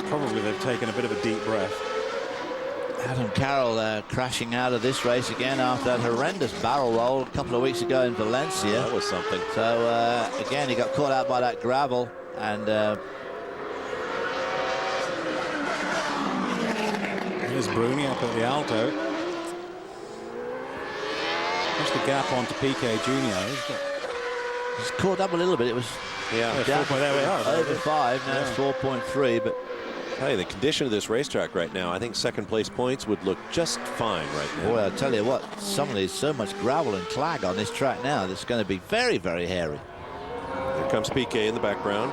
Probably they've taken a bit of a deep breath. Adam Carroll crashing out of this race again after that horrendous barrel roll a couple of weeks ago in Valencia. That was something. So again, he got caught out by that gravel, and here's Bruni up at the Alto. Just the gap onto Piquet Jr. He's caught up a little bit. It was down there we are. Over 5, now it's 4.3, but hey, the condition of this racetrack right now, I think second place points would look just fine right now. Boy, I'll tell you what, some of these, so much gravel and clag on this track now, that's going to be very, very hairy. Here comes Piquet in the background.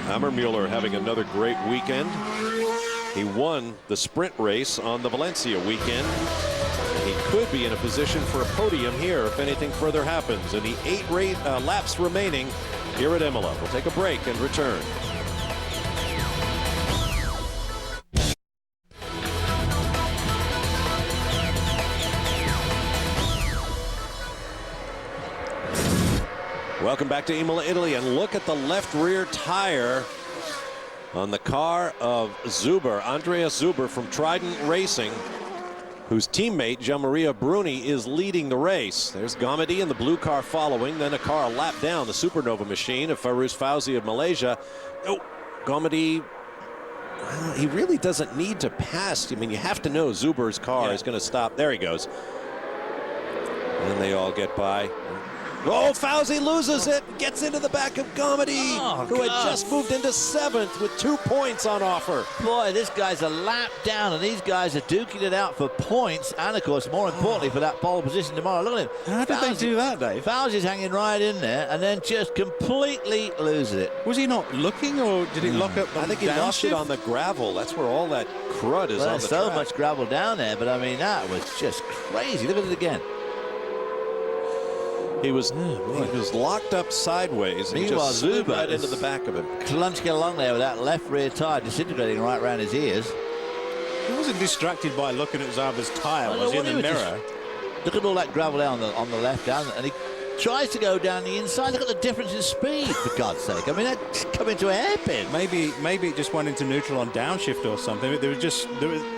Ammermuller having another great weekend. He won the sprint race on the Valencia weekend. He could be in a position for a podium here if anything further happens in the 8 laps remaining here at Imola. We'll take a break and return. Welcome back to Imola, Italy, and look at the left rear tire on the car of Zuber, Andreas Zuber from Trident Racing, whose teammate Gianmaria Bruni is leading the race. There's Gomedy in the blue car following, then a car a lap down, the Supernova machine of Farouz Fauzi of Malaysia. Oh, Gomedy, well, he really doesn't need to pass. I mean, you have to know Zuber's car is going to stop. There he goes. And then they all get by. Oh, Fauzi loses it, gets into the back of Gomedy, who had just moved into 7th with 2 points on offer. Boy, this guy's a lap down, and these guys are duking it out for points, and of course, more importantly, for that pole position tomorrow. Look at him. How did they do that, Dave? Fauzi's hanging right in there, and then just completely loses it. Was he not looking, or did he lock up? I think he lost it on the gravel. That's where all that crud is on the There's so track. much gravel down there, but I mean, that was just crazy. Look at it again. He was locked up sideways and Meanwhile, just zoom Zuber right into the back of him. Clunching along there with that left rear tyre disintegrating right around his ears. He wasn't distracted by looking at Zuber's tyre, was he, in the mirror? Look at all that gravel there on the left down, and he tries to go down the inside. Look at the difference in speed, for God's sake. I mean, that's coming to a hairpin. Maybe it just went into neutral on downshift or something. There was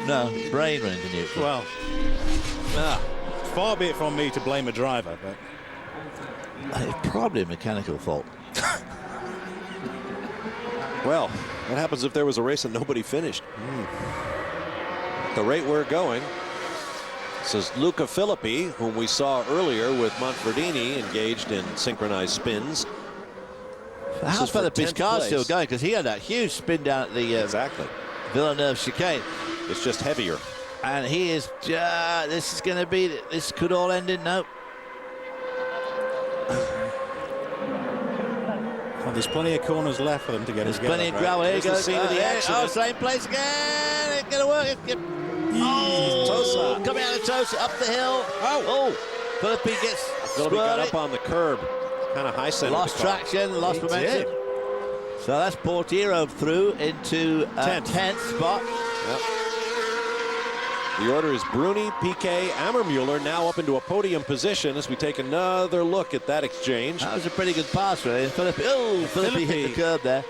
no brain went into neutral. Well, far be it from me to blame a driver, but it's probably a mechanical fault. Well, what happens if there was a race and nobody finished? At the rate we're going, this is Luca Filippi, whom we saw earlier with Manfredini engaged in synchronized spins. How Filippi's car's still going, because he had that huge spin down at the Villeneuve chicane. It's just heavier. And he is, this could all end in no. Well, there's plenty of corners left for them to get There's together. plenty of gravel. Here goes. The scene of the accident. Same place again. It's going to work. Tosa. Coming out of Tosa, up the hill. Filippi gets Filippi got up on the curb. kind of high center. Lost traction, lost momentum. So that's Portiero through into 10th spot. Yep. The order is Bruni, Piquet, Ammermuller now up into a podium position as we take another look at that exchange. That was a pretty good pass, really. Philippi hit the curb there.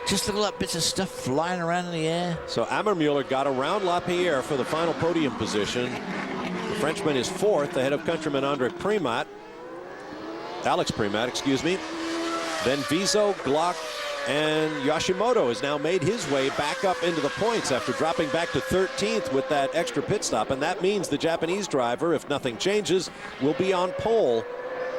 Just little bits of stuff flying around in the air. So Ammermuller got around Lapierre for the final podium position. The Frenchman is 4th ahead of countryman Alex Primat, excuse me. Then Viso, Glock, and Yoshimoto has now made his way back up into the points after dropping back to 13th with that extra pit stop. And that means the Japanese driver, if nothing changes, will be on pole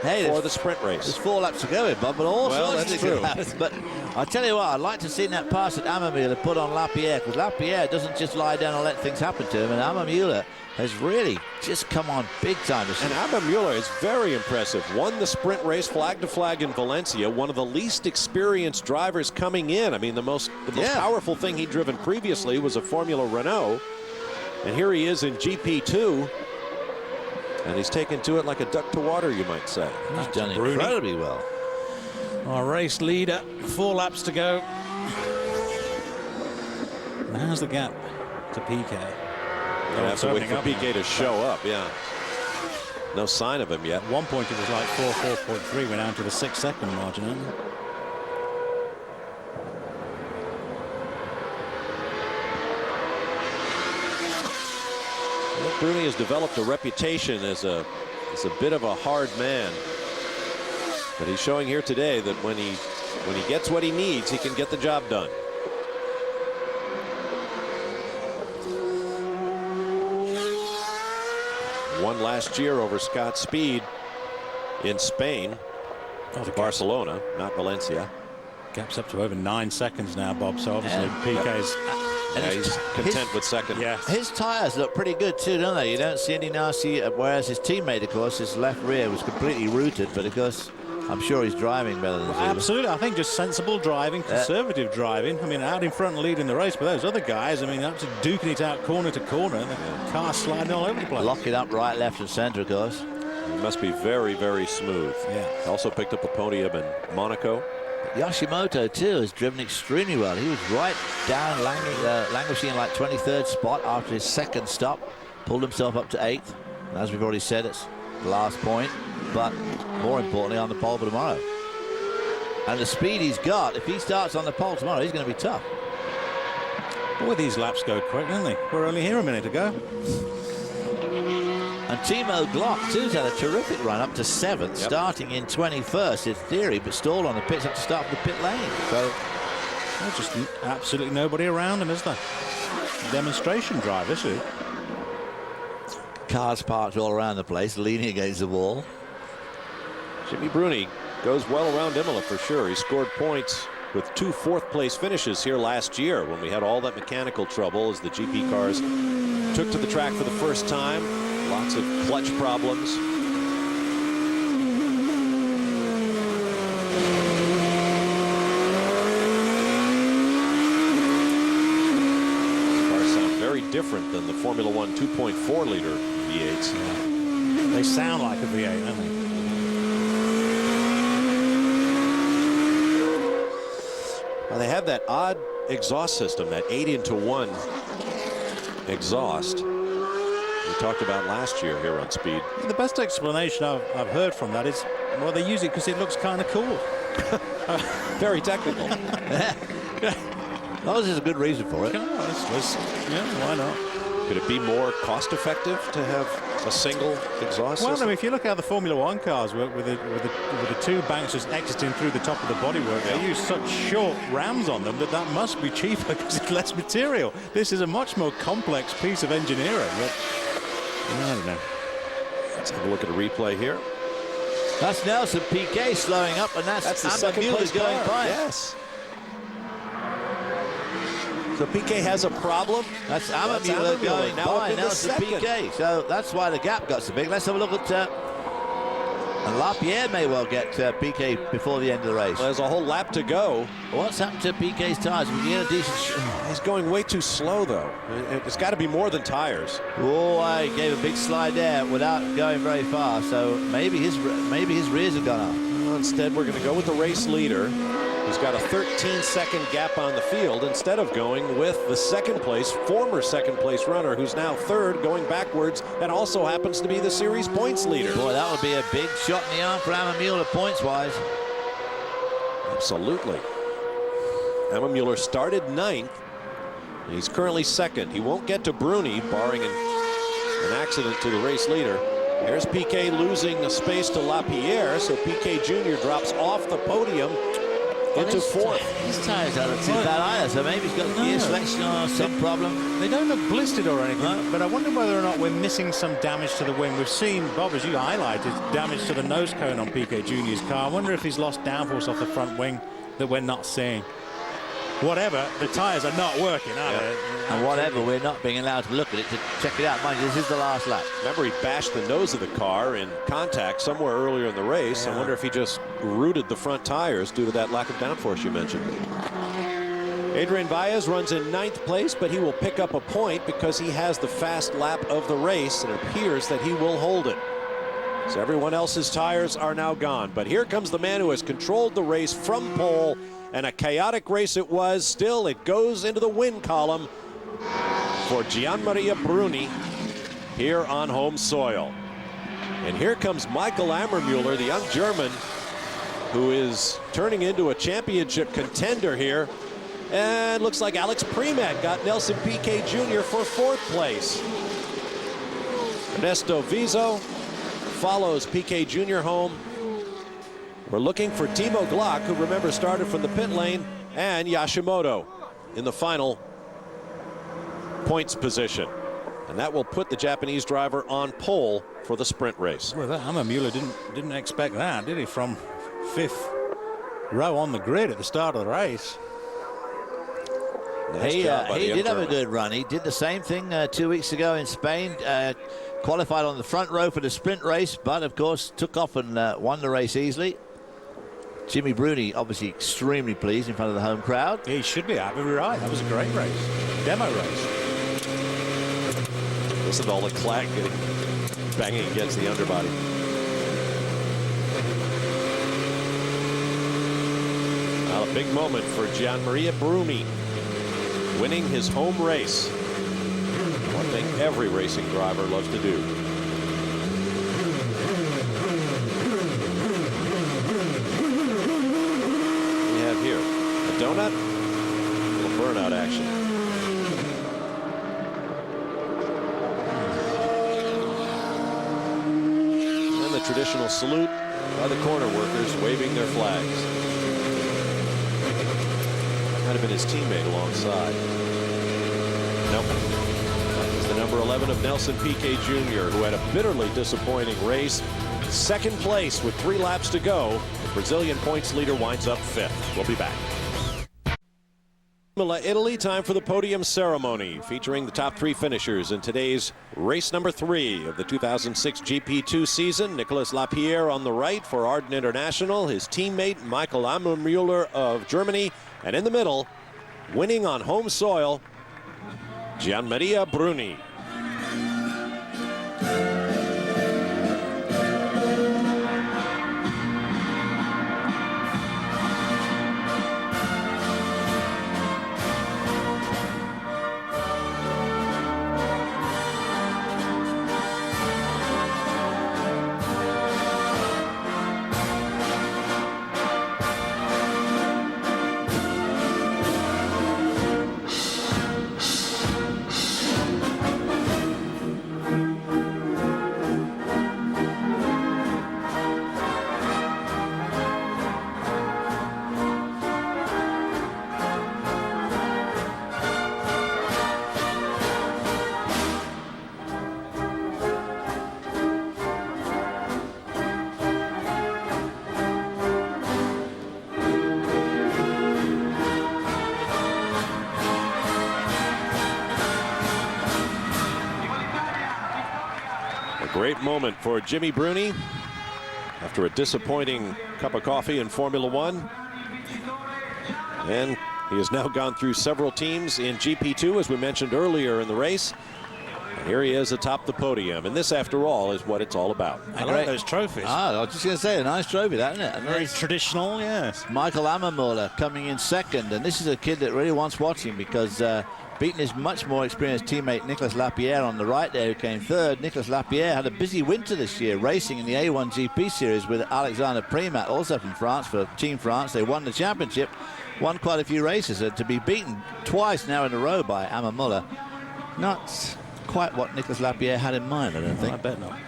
for the sprint race. There's 4 laps to go in, Bob, but all sorts of things can happen. But I'll tell you what, I'd like to see that pass that Ammermuller put on Lapierre, because Lapierre doesn't just lie down and let things happen to him, and Ammermuller has really just come on big time. And Ammermuller is very impressive. Won the sprint race flag to flag in Valencia, one of the least experienced drivers coming in. I mean, the most powerful thing he'd driven previously was a Formula Renault, and here he is in GP2. And he's taken to it like a duck to water, you might say. He's done incredibly well. Our race leader, 4 laps to go. And how's the gap to Piquet? You'll have to wait for Piquet to show up, yeah. No sign of him yet. At one point it was like 4.3, went down to the 6-second margin. Bruni has developed a reputation as a bit of a hard man, but he's showing here today that when he gets what he needs, he can get the job done. Won last year over Scott Speed in Spain, Barcelona, not Valencia. Gap's up to over 9 seconds now, Bob. So obviously Piquet's. He's content with second. Yes. His tyres look pretty good too, don't they? You don't see any nasty, whereas his teammate, of course, his left rear was completely rooted, but of course, I'm sure he's driving better than Zulu. Absolutely. I think just sensible driving, conservative driving. I mean, out in front and leading the race, but those other guys, I mean, absolutely duking it out corner to corner, and the car sliding all over the place. Lock it up right, left, and center, of course. He must be very, very smooth. Yeah. Also picked up a podium in Monaco. Yoshimoto too has driven extremely well. He was right down languishing in like 23rd spot after his second stop, pulled himself up to 8th. And as we've already said, it's the last point, but more importantly on the pole for tomorrow. And the speed he's got, if he starts on the pole tomorrow, he's going to be tough. Boy, these laps go quick, don't they? We're only here a minute ago. And Timo Glock too has had a terrific run up to 7th, starting in 21st in theory, but stalled on the pits up to start from the pit lane. So there's just absolutely nobody around him, is there? Demonstration drive, is it? Cars parked all around the place, leaning against the wall. Jimmy Bruni goes well around Imola for sure. He scored points with 2 4th-place finishes here last year when we had all that mechanical trouble as the GP cars took to the track for the first time. Lots of clutch problems. These cars sound very different than the Formula One 2.4 liter V8s. Yeah. They sound like a V8, don't they? Well, they have that odd exhaust system, that 8-into-1 exhaust we talked about last year here on Speed. The best explanation I've heard from that is, well, they use it because it looks kind of cool. Very technical. Well, this is a good reason for it. Yeah, why not? Could it be more cost effective to have a single exhaust system? Well, I mean, if you look how the Formula One cars work with the 2 banks just exiting through the top of the bodywork, they use such short rams on them that must be cheaper because it's less material. This is a much more complex piece of engineering. But I don't know. Let's have a look at a replay here. That's Nelson Piquet slowing up, and that's the second place going by. Yes. So Piquet has a problem. That's Ammermuller going now by Nelson Piquet. So that's why the gap got so big. Let's have a look at And Lapierre may well get PK before the end of the race. Well, there's a whole lap to go. What's happened to PK's tyres? We get a decent He's going way too slow, though. It's got to be more than tires. Oh, I gave a big slide there without going very far. So maybe his rears have gone up. Well, instead, we're going to go with the race leader, who's got a 13-second gap on the field, instead of going with the former second-place runner, who's now third, going backwards, and also happens to be the series points leader. Boy, that would be a big shot in the arm for Emma Mueller points-wise. Absolutely. Emma Mueller started 9th. He's currently 2nd. He won't get to Bruni, barring an accident to the race leader. There's PK losing the space to Lapierre, so PK Jr. drops off the podium into 4th. His tyres aren't too bad either, so maybe he's got gear selection or some problem. They don't look blistered or anything, but I wonder whether or not we're missing some damage to the wing. We've seen, Bob, as you highlighted, damage to the nose cone on PK Jr.'s car. I wonder if he's lost downforce off the front wing that we're not seeing. Whatever, the tyres are not working, are they? And whatever, we're not being allowed to look at it to check it out. Mind you, this is the last lap. Remember, he bashed the nose of the car in contact somewhere earlier in the race. I wonder if he just rooted the front tires due to that lack of downforce you mentioned. Adrian Baez runs in 9th place, but he will pick up a point because he has the fast lap of the race, and it appears that he will hold it. So everyone else's tires are now gone. But here comes the man who has controlled the race from pole, and a chaotic race it was. Still, it goes into the win column for Gianmaria Bruni here on home soil. And here comes Michael Ammermuller, the young German, who is turning into a championship contender here. And looks like Alex Premat got Nelson Piquet Jr. for 4th place. Ernesto Vizo follows Piquet Jr. home. We're looking for Timo Glock, who, remember, started from the pit lane, and Yashimoto in the final points position. And that will put the Japanese driver on pole for the sprint race. Well, Emma Mueller didn't expect that, did he? From 5th row on the grid at the start of the race. Nice He did have a German. good run. He did the same thing 2 weeks ago in Spain. Qualified on the front row for the sprint race, but of course took off and won the race easily. Jimmy Bruni obviously extremely pleased in front of the home crowd. He should be happy, right. That was a great race. Demo race. Listen to all the clack banging against the underbody. Well, a big moment for Gianmaria Bruni, winning his home race. One thing every racing driver loves to do. We have here a donut, a little burnout action. And the traditional salute by the corner workers waving their flags. Might have been his teammate alongside. Nope. That was the number 11 of Nelson Piquet Jr., who had a bitterly disappointing race. 2nd place with 3 laps to go. The Brazilian points leader winds up 5th. We'll be back. Imola, Italy, time for the podium ceremony, featuring the top 3 finishers in today's race number 3 of the 2006 GP2 season. Nicolas Lapierre on the right for Arden International, his teammate Michael Ammermuller of Germany, and in the middle, winning on home soil, Gianmaria Bruni. Great moment for Jimmy Bruni. after a disappointing cup of coffee in Formula One. And he has now gone through several teams in GP2, as we mentioned earlier in the race. And here he is atop the podium. And this, after all, is what it's all about. I like those trophies. I was just going to say, a nice trophy, that, isn't it? Very traditional, yes. Michael Imola coming in second. And this is a kid that really wants watching, because beating his much more experienced teammate Nicolas Lapierre on the right there, who came third. Nicolas Lapierre had a busy winter this year, racing in the A1 GP series with Alexander Primat, also from France, for Team France. They won the championship, won quite a few races. To be beaten twice now in a row by Imola, not quite what Nicolas Lapierre had in mind, I don't think. I bet not.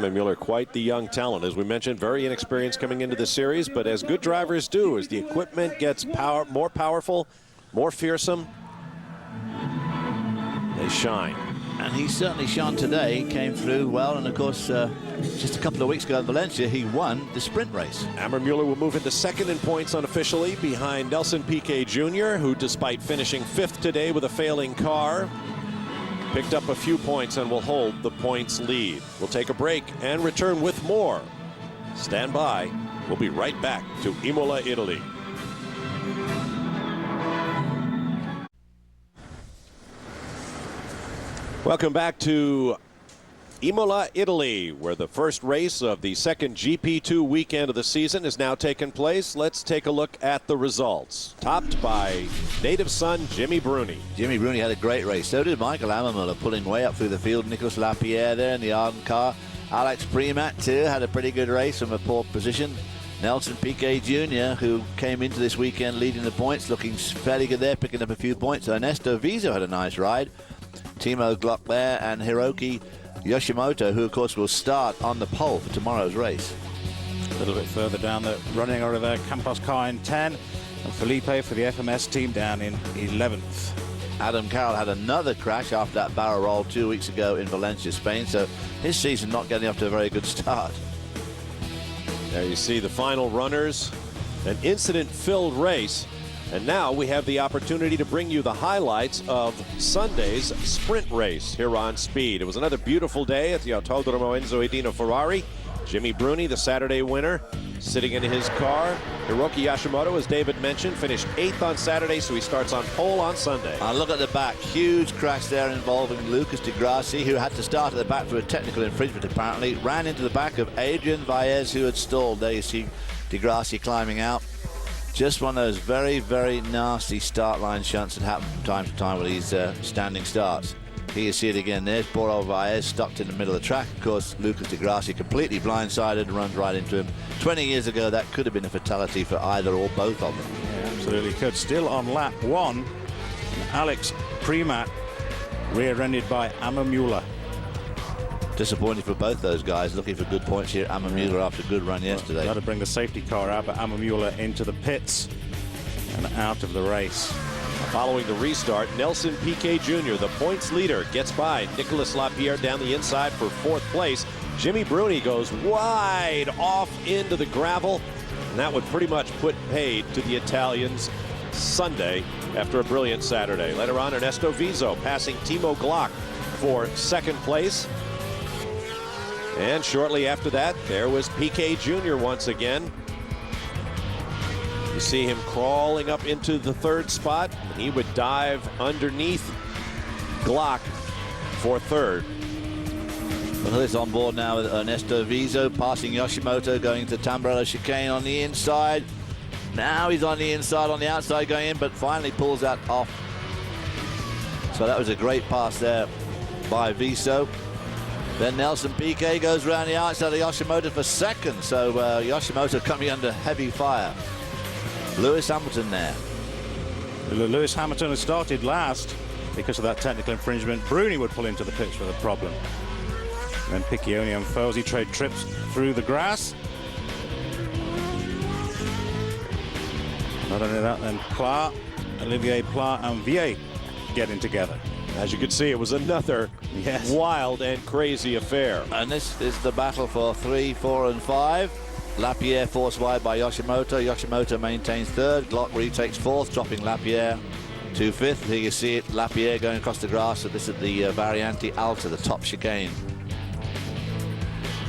Imola, quite the young talent. As we mentioned, very inexperienced coming into the series, but as good drivers do, as the equipment gets more powerful, more fearsome, they shine. And he certainly shone today. He came through well, and of course, just a couple of weeks ago in Valencia, he won the sprint race. Imola will move into second in points unofficially, behind Nelson Piquet Jr., who, despite finishing fifth today with a failing car, picked up a few points and will hold the points lead. We'll take a break and return with more. Stand by. We'll be right back to Imola, Italy. Welcome back to Imola, Italy, where the first race of the second GP2 weekend of the season has now taken place. Let's take a look at the results. Topped by native son Jimmy Bruni. Jimmy Bruni had a great race. So did Michael Imola, pulling way up through the field. Nicolas Lapierre there in the Arden car. Alex Primat, too, had a pretty good race from a poor position. Nelson Piquet Jr., who came into this weekend leading the points, looking fairly good there, picking up a few points. Ernesto Vizo had a nice ride. Timo Glock there, and Hiroki Yoshimoto, who of course will start on the pole for tomorrow's race. A little bit further down the running order there, Campos car in 10, and Felipe for the FMS team down in 11th. Adam Carroll had another crash after that barrel roll 2 weeks ago in Valencia, Spain, so his season not getting off to a very good start. There you see the final runners, an incident-filled race. And now we have the opportunity to bring you the highlights of Sunday's sprint race here on Speed. It was another beautiful day at the Autodromo Enzo Edino Ferrari. Jimmy Bruni, the Saturday winner, sitting in his car. Hiroki Yoshimoto, as David mentioned, finished 8th on Saturday, so he starts on pole on Sunday. And look at the back. Huge crash there involving Lucas Di Grassi, who had to start at the back for a technical infringement, apparently. Ran into the back of Adrian Vaez, who had stalled. There you see Di Grassi climbing out. Just one of those very, very nasty start line shunts that happen from time to time with these standing starts. Here you see it again. There's poor old Vaez stopped in the middle of the track. Of course, Lucas Di Grassi completely blindsided and runs right into him. 20 years ago, that could have been a fatality for either or both of them. Yeah, absolutely could. Still on lap 1, Alex Primat rear-ended by Imola. Disappointed for both those guys, looking for good points here. Imola after a good run yesterday. Got to bring the safety car out, but Imola into the pits and out of the race. Following the restart, Nelson Piquet Jr., the points leader, gets by Nicolas Lapierre down the inside for 4th place. Jimmy Bruni goes wide off into the gravel, and that would pretty much put paid to the Italians Sunday after a brilliant Saturday. Later on, Ernesto Vizo passing Timo Glock for 2nd place. And shortly after that, there was Piquet Jr. once again. You see him crawling up into the 3rd spot, and he would dive underneath Glock for 3rd. Well, he's on board now with Ernesto Vizo, passing Yoshimoto, going to Tamburello chicane on the inside. Now he's on the inside, on the outside going in, but finally pulls that off. So that was a great pass there by Vizo. Then Nelson Piquet goes around the outside of Yoshimoto for 2nd. So Yoshimoto coming under heavy fire. Lewis Hamilton there. Lewis Hamilton has started last because of that technical infringement. Bruni would pull into the pits with a problem. And then Piccioni and Felsi trade trips through the grass. Not only that, then Pla, Olivier Pla and Vier getting together. As you can see, it was another wild and crazy affair. And this is the battle for 3, 4, and 5. Lapierre forced wide by Yoshimoto. Yoshimoto maintains 3rd. Glock retakes 4th, dropping Lapierre to 5th. Here you see it, Lapierre going across the grass. So this is the Variante Alta, the top chicane.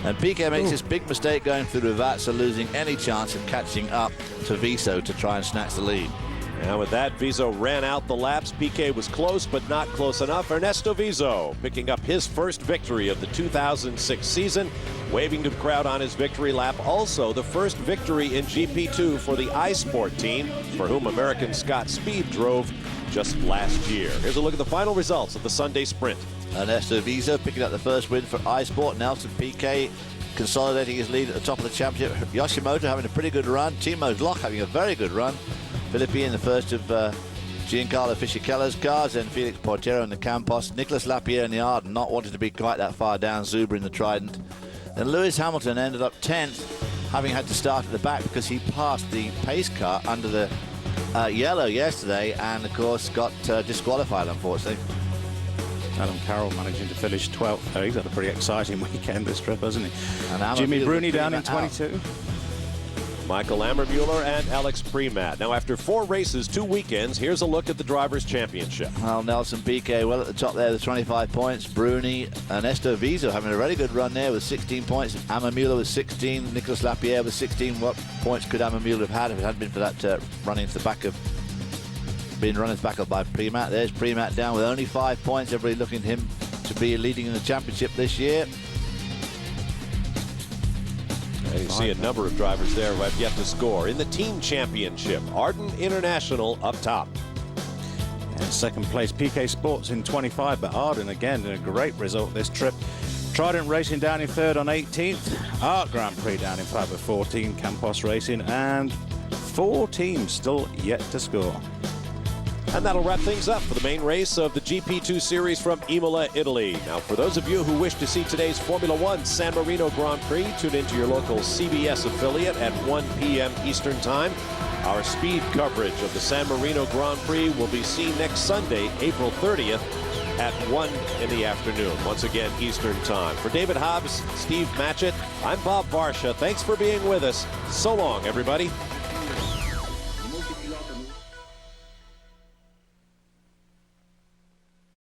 And Piquet makes this big mistake going through Ravazza, losing any chance of catching up to Viso to try and snatch the lead. Now with that, Viso ran out the laps. Piquet was close, but not close enough. Ernesto Viso picking up his first victory of the 2006 season, waving to the crowd on his victory lap. Also, the first victory in GP2 for the iSport team, for whom American Scott Speed drove just last year. Here's a look at the final results of the Sunday Sprint. Ernesto Viso picking up the first win for iSport. Nelson Piquet consolidating his lead at the top of the championship. Yoshimoto having a pretty good run. Timo Glock having a very good run. Philippi in the first of Giancarlo Fisichella's cars, and Felix Portero in the Campos. Nicolas Lapierre in the Arden, not wanting to be quite that far down. Zuber in the Trident. And Lewis Hamilton ended up 10th, having had to start at the back because he passed the pace car under the yellow yesterday, and of course got disqualified, unfortunately. Adam Carroll managing to finish 12th. He's had a pretty exciting weekend this trip, hasn't he? And Jimmy Bruni down in 22. Michael Ammermuller and Alex Premat. Now, after 4 races, 2 weekends, here's a look at the Drivers' Championship. Well, Nelson Piquet well at the top there with 25 points. Bruni, Ernesto Viso having a really good run there with 16 points. Ammermuller with 16. Nicolas Lapierre with 16. What points could Ammermuller have had if it hadn't been for that running to the back of, being run at the back up by Premat? There's Premat down with only 5 points. Everybody looking at him to be leading in the championship this year. And you see a number of drivers there who have yet to score. In the team championship, Arden International up top. And second place, PK Sports in 25, but Arden again in a great result this trip. Trident Racing down in 3rd on 18th. Art Grand Prix down in 5 with 14. Campos Racing, and 4 teams still yet to score. And that'll wrap things up for the main race of the GP2 series from Imola, Italy. Now, for those of you who wish to see today's Formula One San Marino Grand Prix, tune into your local CBS affiliate at 1 p.m. Eastern Time. Our speed coverage of the San Marino Grand Prix will be seen next Sunday, April 30th at 1 in the afternoon, once again Eastern Time. For David Hobbs, Steve Matchett, I'm Bob Varsha. Thanks for being with us. So long, everybody.